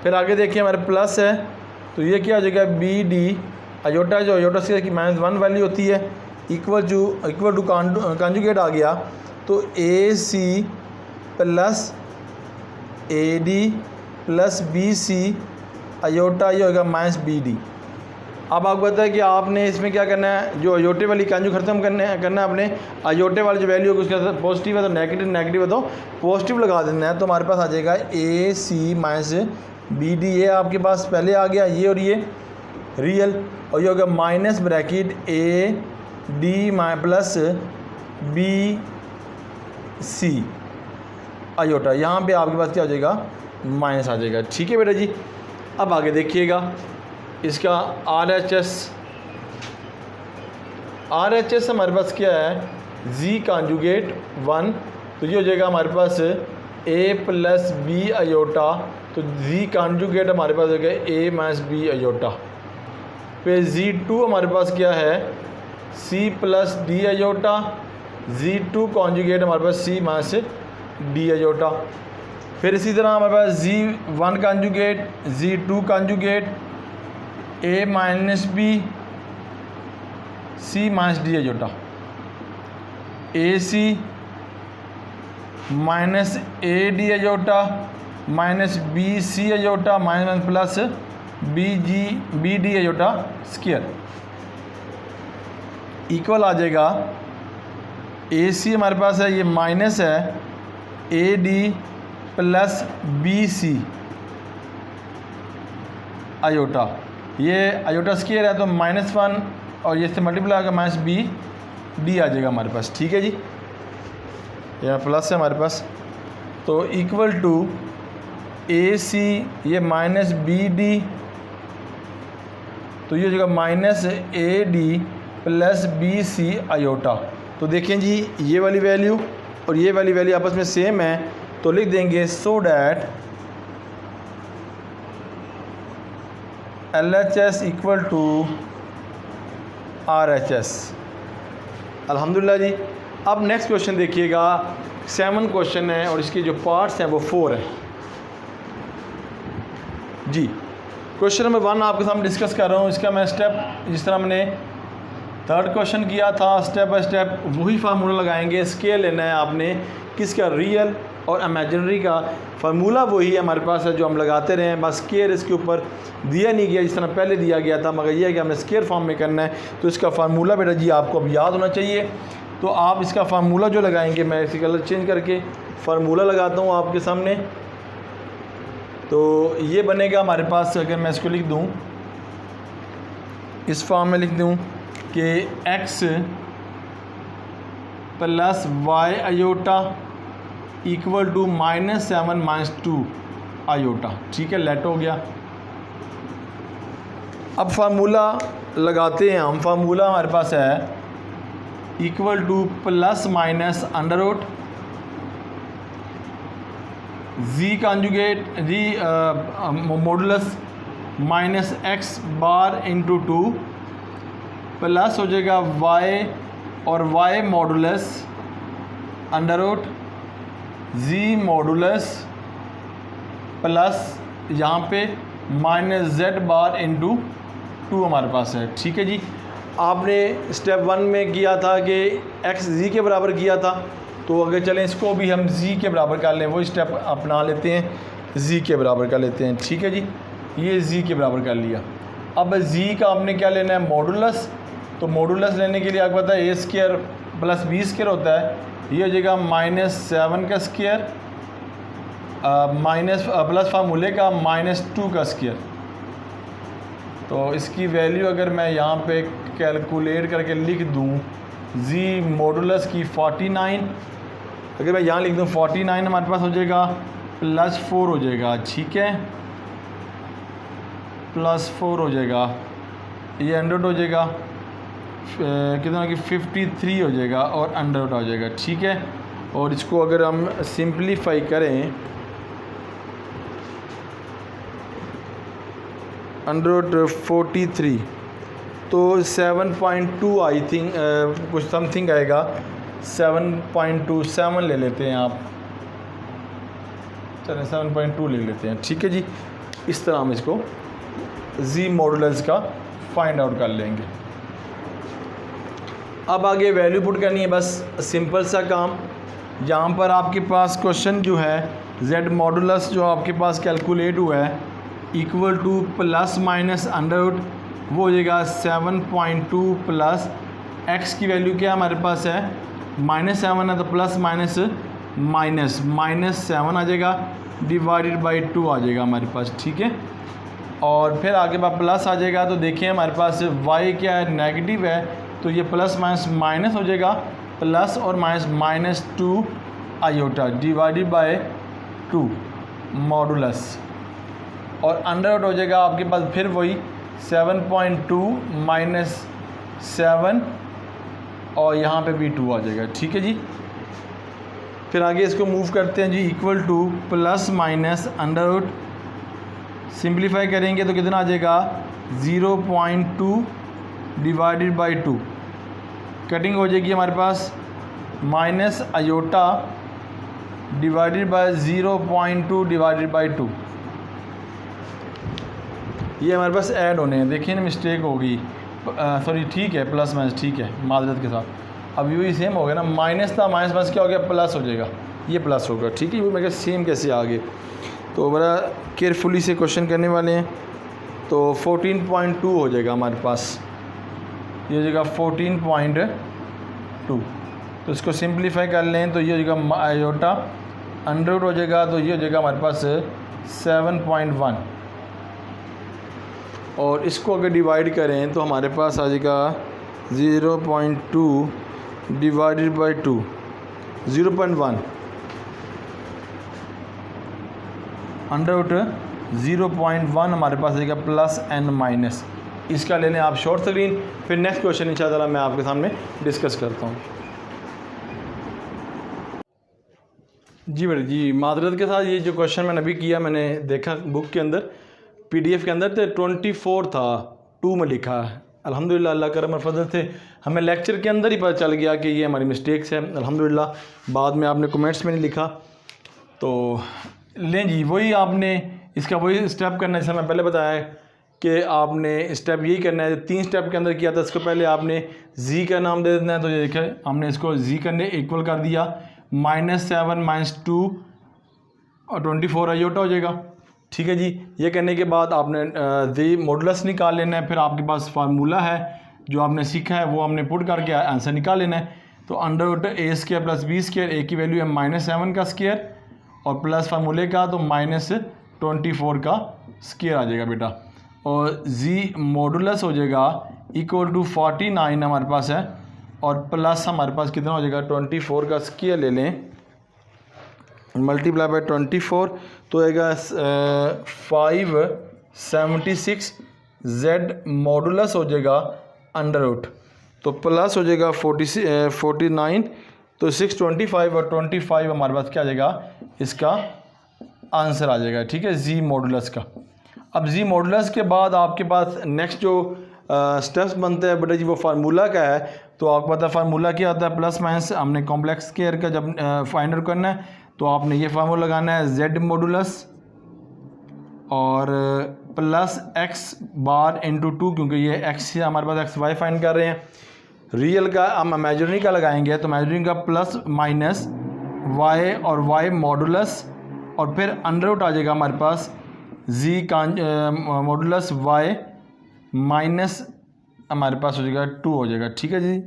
S1: फिर आगे देखिए हमारे प्लस है, तो ये क्या हो जाएगा BD आयोटा, जो आयोटा से की -1 वैल्यू होती है, इक्वल टू कॉन्जुगेट आ गया, तो AC plus AD plus BC iota, ये होगा -BD। अब आपको पता है कि आपने इसमें क्या करना है, जो अयोटे वाली कांजू ख़त्म करना है आपने, अयोटे वाली जो वैल्यू है उसके साथ पॉजिटिव है तो नेगेटिव, नेगेटिव है तो पॉजिटिव लगा देना है। तो हमारे पास आ जाएगा AC माइनस BD, ये आपके पास पहले आ गया, ये और ये रियल, और ये होगा minus bracket AD plus BC iota, यहाँ पे आपके पास क्या हो जाएगा माइनस आ जाएगा। ठीक है बेटा जी। अब आगे देखिएगा इसका RHS हमारे पास क्या है, Z कॉन्जुगेट 1, तो ये हो जाएगा हमारे पास A प्लस B आयोटा, तो Z कॉन्जुगेट हमारे पास हो गया A माइनस B आयोटा। फिर Z2 हमारे पास क्या है C plus D iota, Z2 conjugate हमारे पास C माइनस D आयोटा। फिर इसी तरह हमारे पास Z1 conjugate Z2 conjugate A minus B C minus D iota, AC minus AD iota minus BC iota minus plus BD iota square, equal आ जाएगा AC हमारे पास है ये माइनस है AD प्लस BC आयोटा, ये आयोटा स्क्वायर है तो -1 और ये से मल्टीप्लाई होगा -BD आ जाएगा हमारे पास। ठीक है जी, यहाँ प्लस है हमारे पास, तो इक्वल टू AC ये -BD, तो ये हो जाएगा -AD प्लस BC आयोटा। तो देखें जी ये वाली वैल्यू और ये वाली वैल्यू आपस में सेम है, तो लिख देंगे so that LHS equal to RHS। अल्हम्दुलिल्लाह जी। अब नेक्स्ट क्वेश्चन देखिएगा, 7 क्वेश्चन है और इसके जो पार्ट्स हैं वो 4 हैं जी। क्वेश्चन नंबर 1 आपके सामने डिस्कस कर रहा हूँ। इसका मैं स्टेप जिस तरह मैंने 3rd क्वेश्चन किया था, स्टेप बाय स्टेप वही फार्मूला लगाएंगे। स्केल लेना है आपने किसका, रियल और इमेजिनरी का। फार्मूला वही है हमारे पास है जो हम लगाते रहे हैं, बस स्केयर इसके ऊपर दिया नहीं गया जिस तरह पहले दिया गया था, मगर यह है कि हमने स्केयर फॉर्म में करना है। तो इसका फार्मूला बेटा जी आपको अब याद होना चाहिए। तो आप इसका फार्मूला जो लगाएंगे, मैं इसी कलर चेंज करके फार्मूला लगाता हूँ आपके सामने। तो ये बनेगा हमारे पास, अगर मैं इसको लिख दूँ इस फॉर्म में लिख दूँ कि x plus y iota equal to -7 - 2 iota. ठीक है, लेट हो गया। अब फार्मूला लगाते हैं हम। फार्मूला हमारे पास है equal to plus minus under root z conjugate z modulus minus x bar into 2 plus हो जाएगा y और y modulus under root z modulus plus यहाँ पे माइनस z बार इंटू 2 हमारे पास है। ठीक है जी। आपने स्टेप 1 में किया था कि x z के बराबर किया था, तो अगर चलें इसको भी हम z के बराबर कर लें, वो स्टेप अपना लेते हैं, z के बराबर कर लेते हैं। ठीक है जी, ये z के बराबर कर लिया। अब z का आपने क्या लेना है, मॉडुलस। तो मॉडुलस लेने के लिए आपको पता है a² प्लस b² होता है। ये हो जाएगा -7 का स्क्वायर माइनस प्लस फार्मूले का -2 का स्क्वायर। तो इसकी वैल्यू अगर मैं यहाँ पे कैलकुलेट करके लिख दूँ, जी मॉडुलस की 49, अगर मैं यहाँ लिख दूँ 49 हमारे पास हो जाएगा +4 हो जाएगा। ठीक है, +4 हो जाएगा, ये अंडर हो जाएगा कितना कि 53 हो जाएगा और अंडर हो जाएगा। ठीक है, और इसको अगर हम सिंप्लीफाई करें, अंडर 43 तो 7.2 आई थिंक कुछ समथिंग आएगा, 7.27 ले लेते हैं आप, चलें 7.2 ले लेते हैं। ठीक है जी, इस तरह हम इसको जी मॉडुलस का फाइंड आउट कर लेंगे। अब आगे वैल्यू पुट करनी है, बस सिंपल सा काम। यहाँ पर आपके पास क्वेश्चन जो है z मॉडुलस जो आपके पास कैलकुलेट हुआ है equal to plus minus under root, वो हो जाएगा 7.2 प्लस x की वैल्यू क्या हमारे पास है -7 है, तो प्लस माइनस -7 आ जाएगा डिवाइडेड बाई 2 आ जाएगा हमारे पास। ठीक है, और फिर आगे बाद प्लस आ जाएगा। तो देखिए हमारे पास y क्या है, नेगेटिव है, तो ये प्लस माइनस माइनस हो जाएगा, प्लस और minus -2 iota divided bye 2 modulus, और अंडर रूट हो जाएगा आपके पास फिर वही 7.2 -7 और यहाँ पे भी 2 आ जाएगा। ठीक है जी, फिर आगे इसको मूव करते हैं जी, equal to plus minus under root, simplify करेंगे तो कितना आ जाएगा 0.2 डिवाइडेड बाई 2, कटिंग हो जाएगी हमारे पास minus iota divided by 0.2 divided by 2। ये हमारे पास ऐड होने हैं, देखिए ना मिस्टेक हो गई, सॉरी ठीक है प्लस माइनस ठीक है माजरत के साथ, अब ये भी सेम हो गया ना, माइनस था माइनस माइनस क्या हो गया प्लस हो जाएगा, ये प्लस होगा। ठीक है, ये मैं सेम कैसे आ गए, तो बड़ा केयरफुली से क्वेश्चन करने वाले हैं। तो 14.2 हो जाएगा हमारे पास, ये हो जाएगा 14.2। तो इसको सिंप्लीफाई कर लें तो ये हो जाएगा आयोटा अंडर रूट हो जाएगा, तो ये हो जाएगा हमारे पास 7.1, और इसको अगर डिवाइड करें तो हमारे पास आ जाएगा 0.2 डिवाइडेड बाई 2 0.1 अंडर रूट 0.1 हमारे पास आएगा प्लस एन माइनस। इसका ले लें आप शॉर्ट स्क्रीन, फिर नेक्स्ट क्वेश्चन इंशाअल्लाह मैं आपके सामने डिस्कस करता हूँ। जी बेटा जी, मादरत के साथ ये जो क्वेश्चन मैंने अभी किया, मैंने देखा बुक के अंदर PDF के अंदर तो 24 था, 2 में लिखा है। अल्हम्दुलिल्लाह अल्लाह करम और फजल से हमें लेक्चर के अंदर ही पता चल गया कि ये हमारी मिस्टेक्स है। अल्हम्दुलिल्लाह बाद में आपने कमेंट्स में नहीं लिखा, तो लें जी वही आपने इसका वही स्टेप करना है। जैसे मैं पहले बताया कि आपने स्टेप यही करना है, 3 स्टेप के अंदर किया था। इसको पहले आपने जी का नाम दे देना है, तो ये देखें हमने इसको जी करने इक्वल कर दिया, -7 - 2 और 24 आयोटा हो जाएगा। ठीक है जी, ये करने के बाद आपने जी मॉडुलस निकाल लेना है। फिर आपके पास फार्मूला है जो आपने सीखा है, वो हमने पुट करके आंसर निकाल लेना है। तो √a² + b², a की वैल्यू है -7 का स्क्वायर और प्लस फार्मूले का तो -24 का स्क्वायर आ जाएगा बेटा। और जी मॉडुलस हो जाएगा = 49 हमारे पास है, और प्लस हमारे पास कितना हो जाएगा 24 का स्क्वायर ले लें × 24 तो आएगा 576। Z मॉडुलस हो जाएगा √, तो प्लस हो जाएगा 49, तो 625 और 25 हमारे पास क्या आ जाएगा, इसका आंसर आ जाएगा। ठीक है, जी मॉडुलस का। अब जी मॉडुलस के बाद आपके पास नेक्स्ट जो स्टेप्स बनते हैं बेटा जी, वो फार्मूला का है। तो आपको पता है फार्मूला क्या होता है, प्लस माइनस। हमने कॉम्प्लेक्स स्क्वायर का जब फाइंड आउट करना है तो आपने ये फार्मूला लगाना है, Z मॉडुलस और प्लस x⁻ × 2, क्योंकि ये x से हमारे पास XY फाइंड कर रहे हैं। रियल का हम इमेजिनरी का लगाएंगे, तो इमेजिनरी का प्लस माइनस y और y मॉडुलस, और फिर √ आ जाएगा हमारे पास जी मॉडुलस y माइनस हमारे पास हो जाएगा 2 हो जाएगा। ठीक है जी,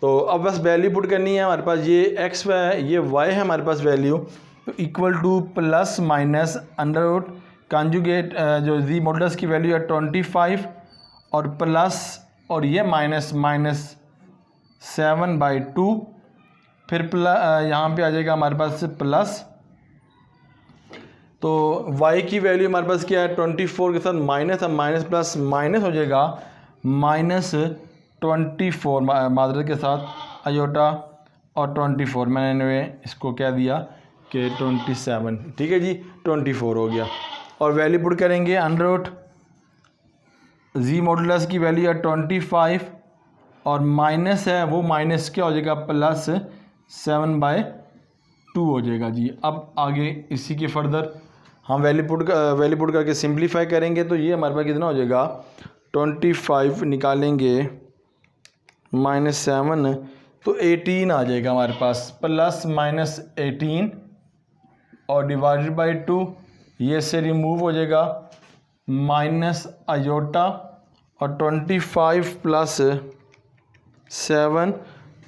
S1: तो अब बस वैल्यू पुट करनी है। हमारे पास ये x है, ये y है हमारे पास वैल्यू, तो = प्लस माइनस √ कॉन्जुगेट जो जी मॉडुलस की वैल्यू है 25 और प्लस, और ये -7/2, फिर यहाँ पे आ जाएगा हमारे पास प्लस। तो y की वैल्यू हमारे पास क्या है 24 के साथ माइनस, अब माइनस प्लस माइनस हो जाएगा -24 मादरत के साथ आयोटा और 24, मैंने इसको क्या दिया कि 27। ठीक है जी, 24 हो गया। और वैल्यू पुट करेंगे √ जी मॉडुलस की वैल्यू है 25 और माइनस है, वो माइनस क्या हो जाएगा प्लस 7/2 हो जाएगा जी। अब आगे इसी के फर्दर हम वैल्यू पुट करके सिंप्लीफाई करेंगे, तो ये हमारे पास कितना हो जाएगा 25 निकालेंगे -7 तो 18 आ जाएगा हमारे पास, प्लस माइनस 18 और डिवाइडेड बाई 2, ये से रिमूव हो जाएगा माइनस आयोटा और 25 + 7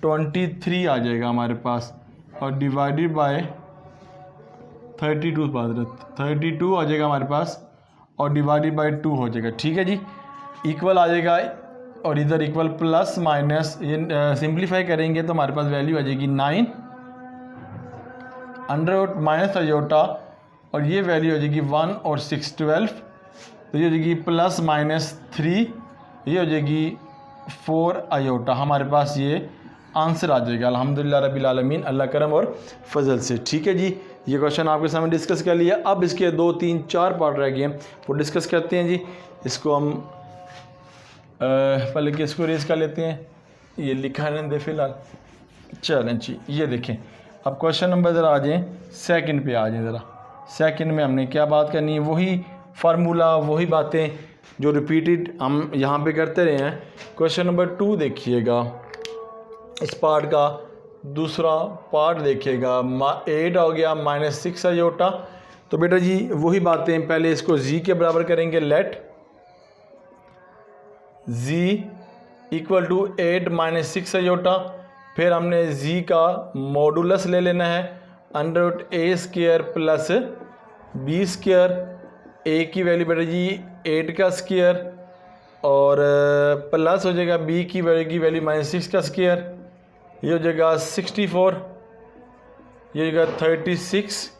S1: 23 आ जाएगा हमारे पास, और डिवाइडेड बाय 32 32 आ जाएगा हमारे पास, और डिवाइडेड बाय 2 हो जाएगा। ठीक है जी, इक्वल आ जाएगा, और इधर इक्वल प्लस माइनस ये सिंप्लीफाई करेंगे तो हमारे पास वैल्यू आ जाएगी 9 √ माइनस आयोटा, और ये वैल्यू हो जाएगी 1 और 6 12, तो ये हो जाएगी प्लस माइनस 3, ये हो जाएगी 4 आयोटा। हमारे पास ये आंसर आ जाएगा अल्हम्दुलिल्लाह रब्बिल आलमीन, अल्लाह करम और फजल से। ठीक है जी, ये क्वेश्चन आपके सामने डिस्कस कर लिया। अब इसके 2 3 4 पार्ट रह गए हैं, वो डिस्कस करते हैं जी। इसको हम पहले कि इसको रेज कर लेते हैं, ये लिखा रहने दे फिलहाल। चलें जी, ये देखें। अब क्वेश्चन नंबर ज़रा आ जाएँ सेकंड पे आ जाएँ ज़रा। सेकंड में हमने क्या बात करनी है, वही फार्मूला, वही बातें जो रिपीटेड हम यहाँ पे करते रहे हैं। क्वेश्चन नंबर 2 देखिएगा, इस पार्ट का दूसरा पार्ट देखिएगा। 8 हो गया -6 आयोटा, तो बेटा जी वही बातें, पहले इसको जी के बराबर करेंगे, लेट z = 8 - 6 आयोटा, फिर हमने z का मॉडुलस ले लेना है √a² + b², a की वैल्यू बेटा जी 8 का स्क्वायर, और प्लस हो जाएगा b की वैल्यू -6 का स्क्वायर, ये हो जाएगा 64, ये हो जाएगा 36,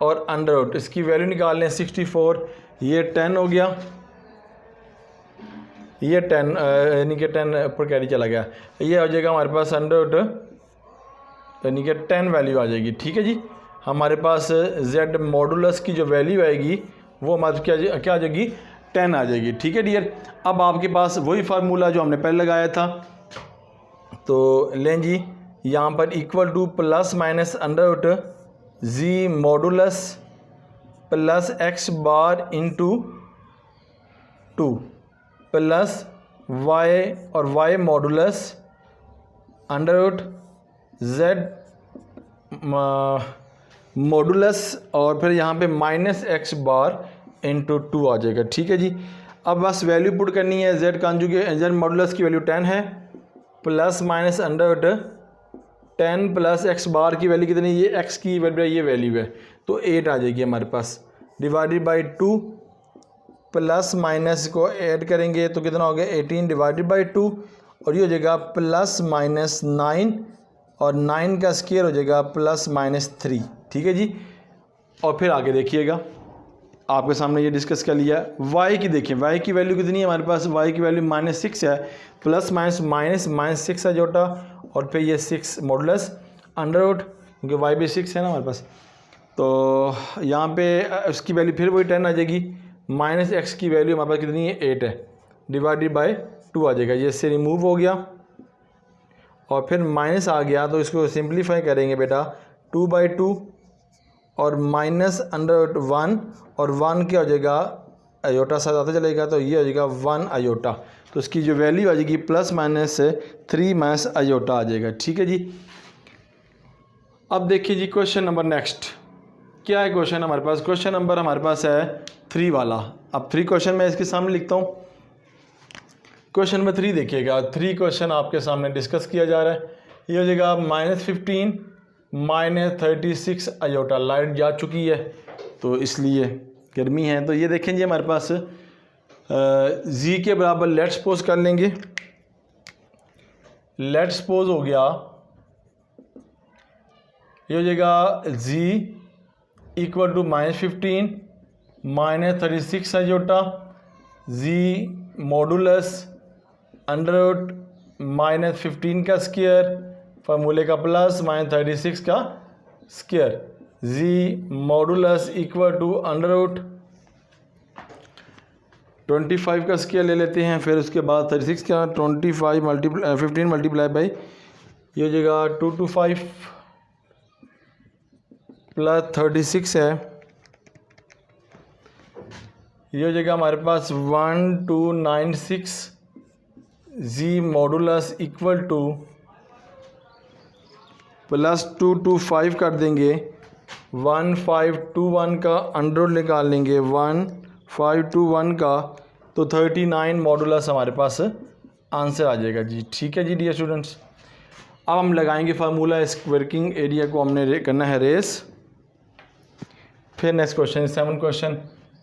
S1: और √ इसकी वैल्यू निकाल लें 64, ये 10 हो गया, ये 10 यानी कि 10 ऊपर कैरी चला गया, ये हो जाएगा हमारे पास √ यानी कि 10 वैल्यू आ जाएगी। ठीक है जी, हमारे पास z मॉडुलस की जो वैल्यू आएगी वो हमारे क्या आ जाएगी 10 आ जाएगी। ठीक है डियर। अब आपके पास वही फार्मूला जो हमने पहले लगाया था, तो लें जी यहाँ पर equal to plus minus under root z modulus plus x bar into 2 plus y और y modulus under root z modulus और फिर यहाँ पे माइनस एक्स बार इंटू 2 आ जाएगा। ठीक है जी। अब बस वैल्यू पुट करनी है। जेड कॉन्जुगेट जेड मॉडुलस की वैल्यू 10 है, plus minus under root 10 plus x bar की वैल्यू कितनी, ये एक्स की वैल्यू ये वैल्यू है तो 8 आ जाएगी हमारे पास, डिवाइडेड बाई 2 प्लस माइनस को ऐड करेंगे तो कितना हो गया 18 डिवाइडेड बाई 2 और ये हो जाएगा प्लस माइनस 9 और 9 का स्क्वायर हो जाएगा प्लस माइनस 3। ठीक है जी। और फिर आगे देखिएगा, आपके सामने ये डिस्कस कर लिया। y की देखिए, y की वैल्यू कितनी है हमारे पास, y की वैल्यू -6 है, प्लस माइनस -6 है जोटा और फिर ये 6 मॉडुलस अंडर रूट, क्योंकि y भी 6 है ना हमारे पास, तो यहाँ पे उसकी वैल्यू फिर वही 10 आ जाएगी, माइनस एक्स की वैल्यू हमारे पास कितनी है 8 है, डिवाइडेड बाई 2 आ जाएगा, ये इससे रिमूव हो गया और फिर माइनस आ गया तो इसको सिंप्लीफाई करेंगे बेटा 2/2 और माइनस अंडर रूट 1 और 1 क्या हो जाएगा आयोटा साथ आता चलेगा तो ये हो जाएगा 1 आयोटा, तो इसकी जो वैल्यू आ जाएगी प्लस माइनस 3 माइनस आयोटा आ जाएगा। ठीक है जी। अब देखिए जी क्वेश्चन नंबर नेक्स्ट क्या है। क्वेश्चन हमारे पास, क्वेश्चन नंबर हमारे पास है 3 वाला। अब 3 क्वेश्चन मैं इसके सामने लिखता हूँ। क्वेश्चन नंबर 3 देखिएगा, 3 क्वेश्चन आपके सामने डिस्कस किया जा रहा है। ये हो जाएगा -15 -36 आयोटा, लाइट जा चुकी है तो इसलिए गर्मी है, तो ये देखें जी हमारे पास जी के बराबर लेट सपोज कर लेंगे, लेट सपोज हो गया, ये हो जाएगा z equal to -15 -36 iota z modulus under root -15 का स्क्वायर फार्मूले का प्लस -36 का square z modulus equal to under root 25 का स्क्वायर ले लेते हैं, फिर उसके बाद 36 का 15 मल्टीप्लाई बाई ये हो जाएगा 225 प्लस 36 है, ये हो जाएगा हमारे पास 1296 जी मॉडुलस इक्वल टू प्लस 225 कर देंगे, 1521 का अंडर रूट निकाल लेंगे 1521 का, तो 39 मॉडुलस हमारे पास आंसर आ जाएगा जी। ठीक है जी डियर स्टूडेंट्स। अब हम लगाएंगे फार्मूला, इस वर्किंग एरिया को हमने करना है रेस। फिर नेक्स्ट क्वेश्चन 7 क्वेश्चन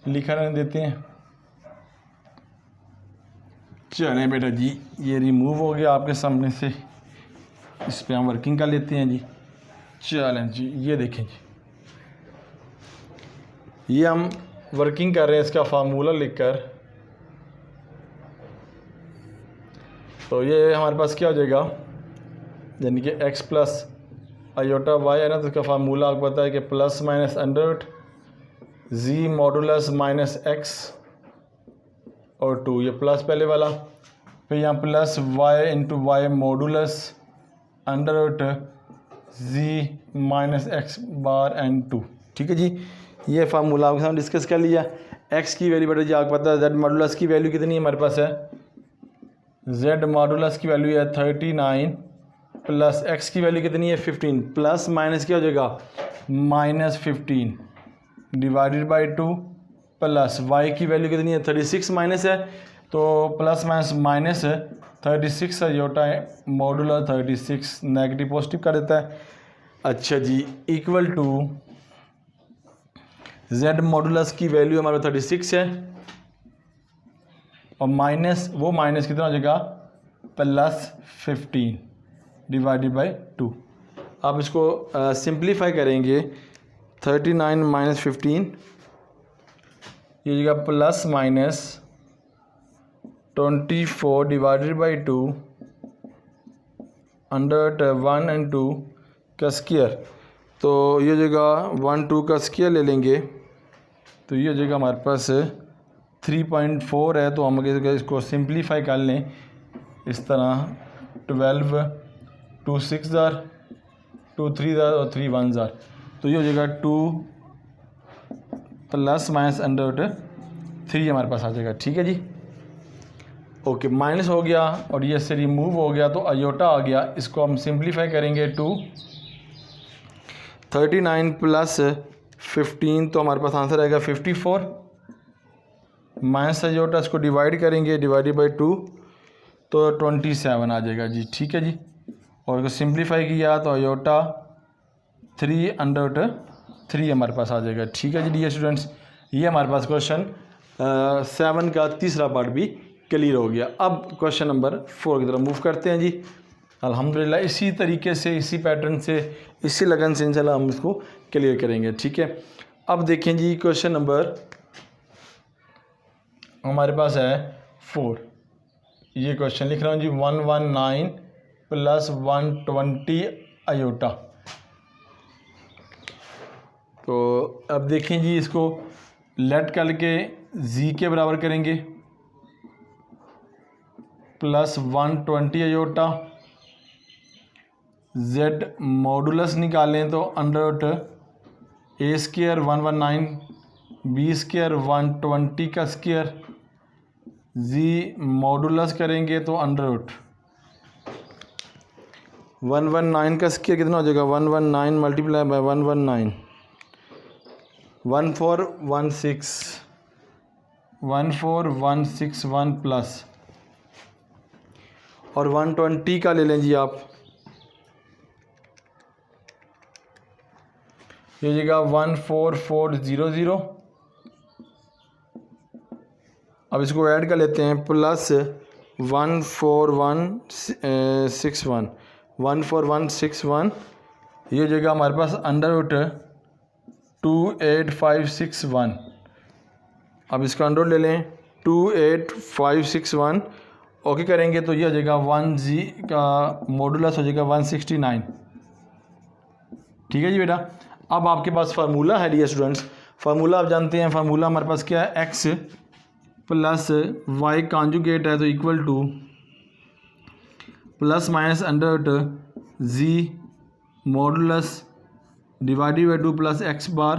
S1: लिखा रहने देते हैं। चलें बेटा जी, ये रिमूव हो गया आपके सामने से, इस पे हम वर्किंग कर लेते हैं जी। चलें जी, ये देखें जी, ये हम वर्किंग कर रहे हैं इसका फार्मूला लिखकर, तो ये हमारे पास क्या हो जाएगा, यानी कि x प्लस आयोटा y है ना, तो इसका फार्मूला आपको पता है कि plus minus under root z modulus minus x और 2, ये प्लस पहले वाला, फिर यहाँ plus y into y modulus under root z minus x bar and 2। ठीक है जी, ये फार्मूला आपके साथ डिस्कस कर लिया। x की वैल्यू बेटा जी आपको पता है, z मॉडुलस की वैल्यू कितनी है हमारे पास है, z मॉडुलस की वैल्यू है 39 प्लस x की वैल्यू कितनी है 15, प्लस माइनस क्या हो जाएगा -15 डिवाइडेड बाई 2 प्लस y की वैल्यू कितनी है 36 माइनस है, तो plus minus 36 iota modular 36 negative positive कर देता है। अच्छा जी, इक्वल टू z मॉडुलस की वैल्यू हमारा 36 है और माइनस वो माइनस कितना हो जाएगा +15 डिवाइडेड बाई 2। आप इसको सिंप्लीफाई करेंगे 39 माइनस 15 ये हो जाएगा plus minus 24 divided by 2 under 1 and 2 का स्क्वायर, तो ये जगह 1 2 का स्क्वायर ले लेंगे तो ये जगह हमारे पास 3.4 है। तो हम अगर इसको सिंप्लीफाई कर लें इस तरह 12 2 6 ज़ार 2 3 ज़ार और 3 1 ज़ार, तो ये हो जाएगा 2 प्लस माइनस अंडर 3 हमारे पास आ जाएगा। ठीक है जी, ओके। माइनस हो गया और ये से रिमूव हो गया तो आयोटा आ गया। इसको हम सिंप्लीफाई करेंगे 2 39 प्लस 15 तो हमारे पास आंसर आएगा 54। माइनस आयोटा इसको डिवाइड करेंगे, डिवाइडेड बाई 2 तो 27 आ जाएगा जी। ठीक है जी, और इसको सिंप्लीफाई किया तो आयोटा 3 अंडर 3 हमारे पास आ जाएगा। ठीक है जी डियर स्टूडेंट्स, ये हमारे पास क्वेश्चन 7 का तीसरा पार्ट भी क्लियर हो गया। अब क्वेश्चन नंबर 4 की तरफ मूव करते हैं जी। अल्हम्दुलिल्लाह इसी तरीके से, इसी पैटर्न से, इसी लगन से इंशाल्लाह हम इसको क्लियर करेंगे। ठीक है, अब देखें जी क्वेश्चन नंबर हमारे पास है 4। ये क्वेश्चन लिख रहा हूँ जी 119 प्लस 120 आयोटा। तो अब देखें जी इसको लेट करके जी के बराबर करेंगे प्लस 120 आयोटा, जेड मॉडुलस निकालें तो अंडर ए स्क्वायर 119, बी स्क्वायर 120 का स्क्वायर, जी मॉडुलस करेंगे तो अंडर 119 का स्क्वायर कितना हो जाएगा 119 मल्टीप्लाई बाय 119 14161 प्लस और 120 का ले लें जी आप, ये जगह 14400। अब इसको ऐड कर लेते हैं प्लस 14161 ये जगह हमारे पास अंडर रूट 28561। अब इसका अंडर ले लें 28561 ओके करेंगे तो यह जगह 1g का मॉडुलस हो जाएगा 169। ठीक है जी बेटा, अब आपके पास फार्मूला है डियर स्टूडेंट्स। फार्मूला आप जानते हैं, फार्मूला हमारे पास क्या है x प्लस वाई कॉन्जुगेट है तो equal to plus minus under z modulus divided by 2 plus x bar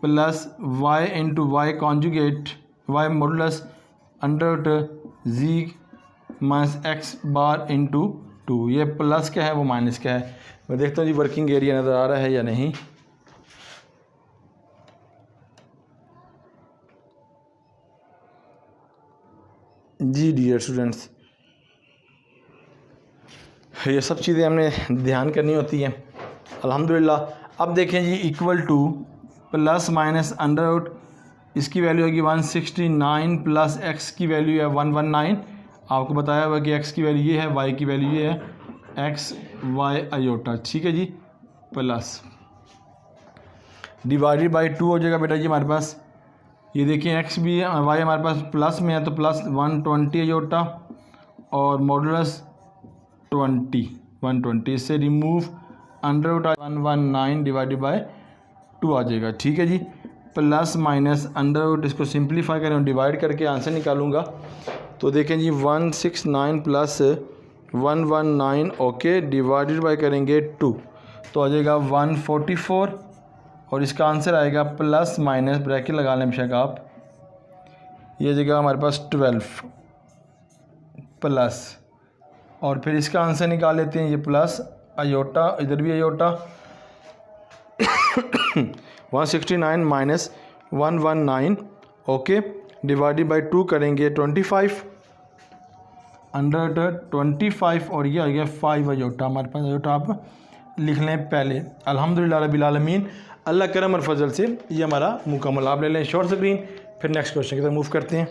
S1: plus y into y conjugate y modulus under z minus x bar into 2। ये plus क्या है वो minus क्या है, मैं देखता हूँ जी वर्किंग एरिया नज़र आ रहा है या नहीं। जी डियर स्टूडेंट्स, ये सब चीज़ें हमने ध्यान करनी होती हैं अल्हम्दुलिल्लाह। अब देखें z equal to plus minus under root, इसकी वैल्यू होगी 169 प्लस एक्स की वैल्यू है 119। आपको बताया हुआ कि एक्स की वैल्यू ये है, वाई की वैल्यू ये है, एक्स वाई आयोटा। ठीक है जी, प्लस डिवाइडेड बाई 2 हो जाएगा बेटा जी हमारे पास। ये देखिए एक्स भी है, वाई हमारे पास प्लस में है तो प्लस 120 आयोटा और मॉडुलस 120 इससे remove under root 119 divided by 2 आ जाएगा। ठीक है जी, प्लस माइनस अंडर रूट, इसको सिंप्लीफाई करें डिवाइड करके आंसर निकालूंगा तो देखें जी 169 प्लस 119 ओके डिवाइडेड बाई करेंगे 2 तो आ जाएगा 144 और इसका आंसर आएगा प्लस माइनस ब्रैकेट लगा लें बेशक आप, ये जगह हमारे पास 12 प्लस और फिर इसका आंसर निकाल लेते हैं, ये प्लस आयोटा इधर भी iota 169 minus 119 okay divided by 2 करेंगे 25 अंडर 25 और ये आ गया 5 आयोटा। हमारे पास आयोटा आप लिख लें पहले। अल्हम्दुलिल्लाह रब्बिल आलमीन, अल्लाह करम और फजल से ये हमारा मुकम्मल। आप ले लें शॉर्ट स्क्रीन, फिर नेक्स्ट क्वेश्चन की तरफ मूव करते हैं।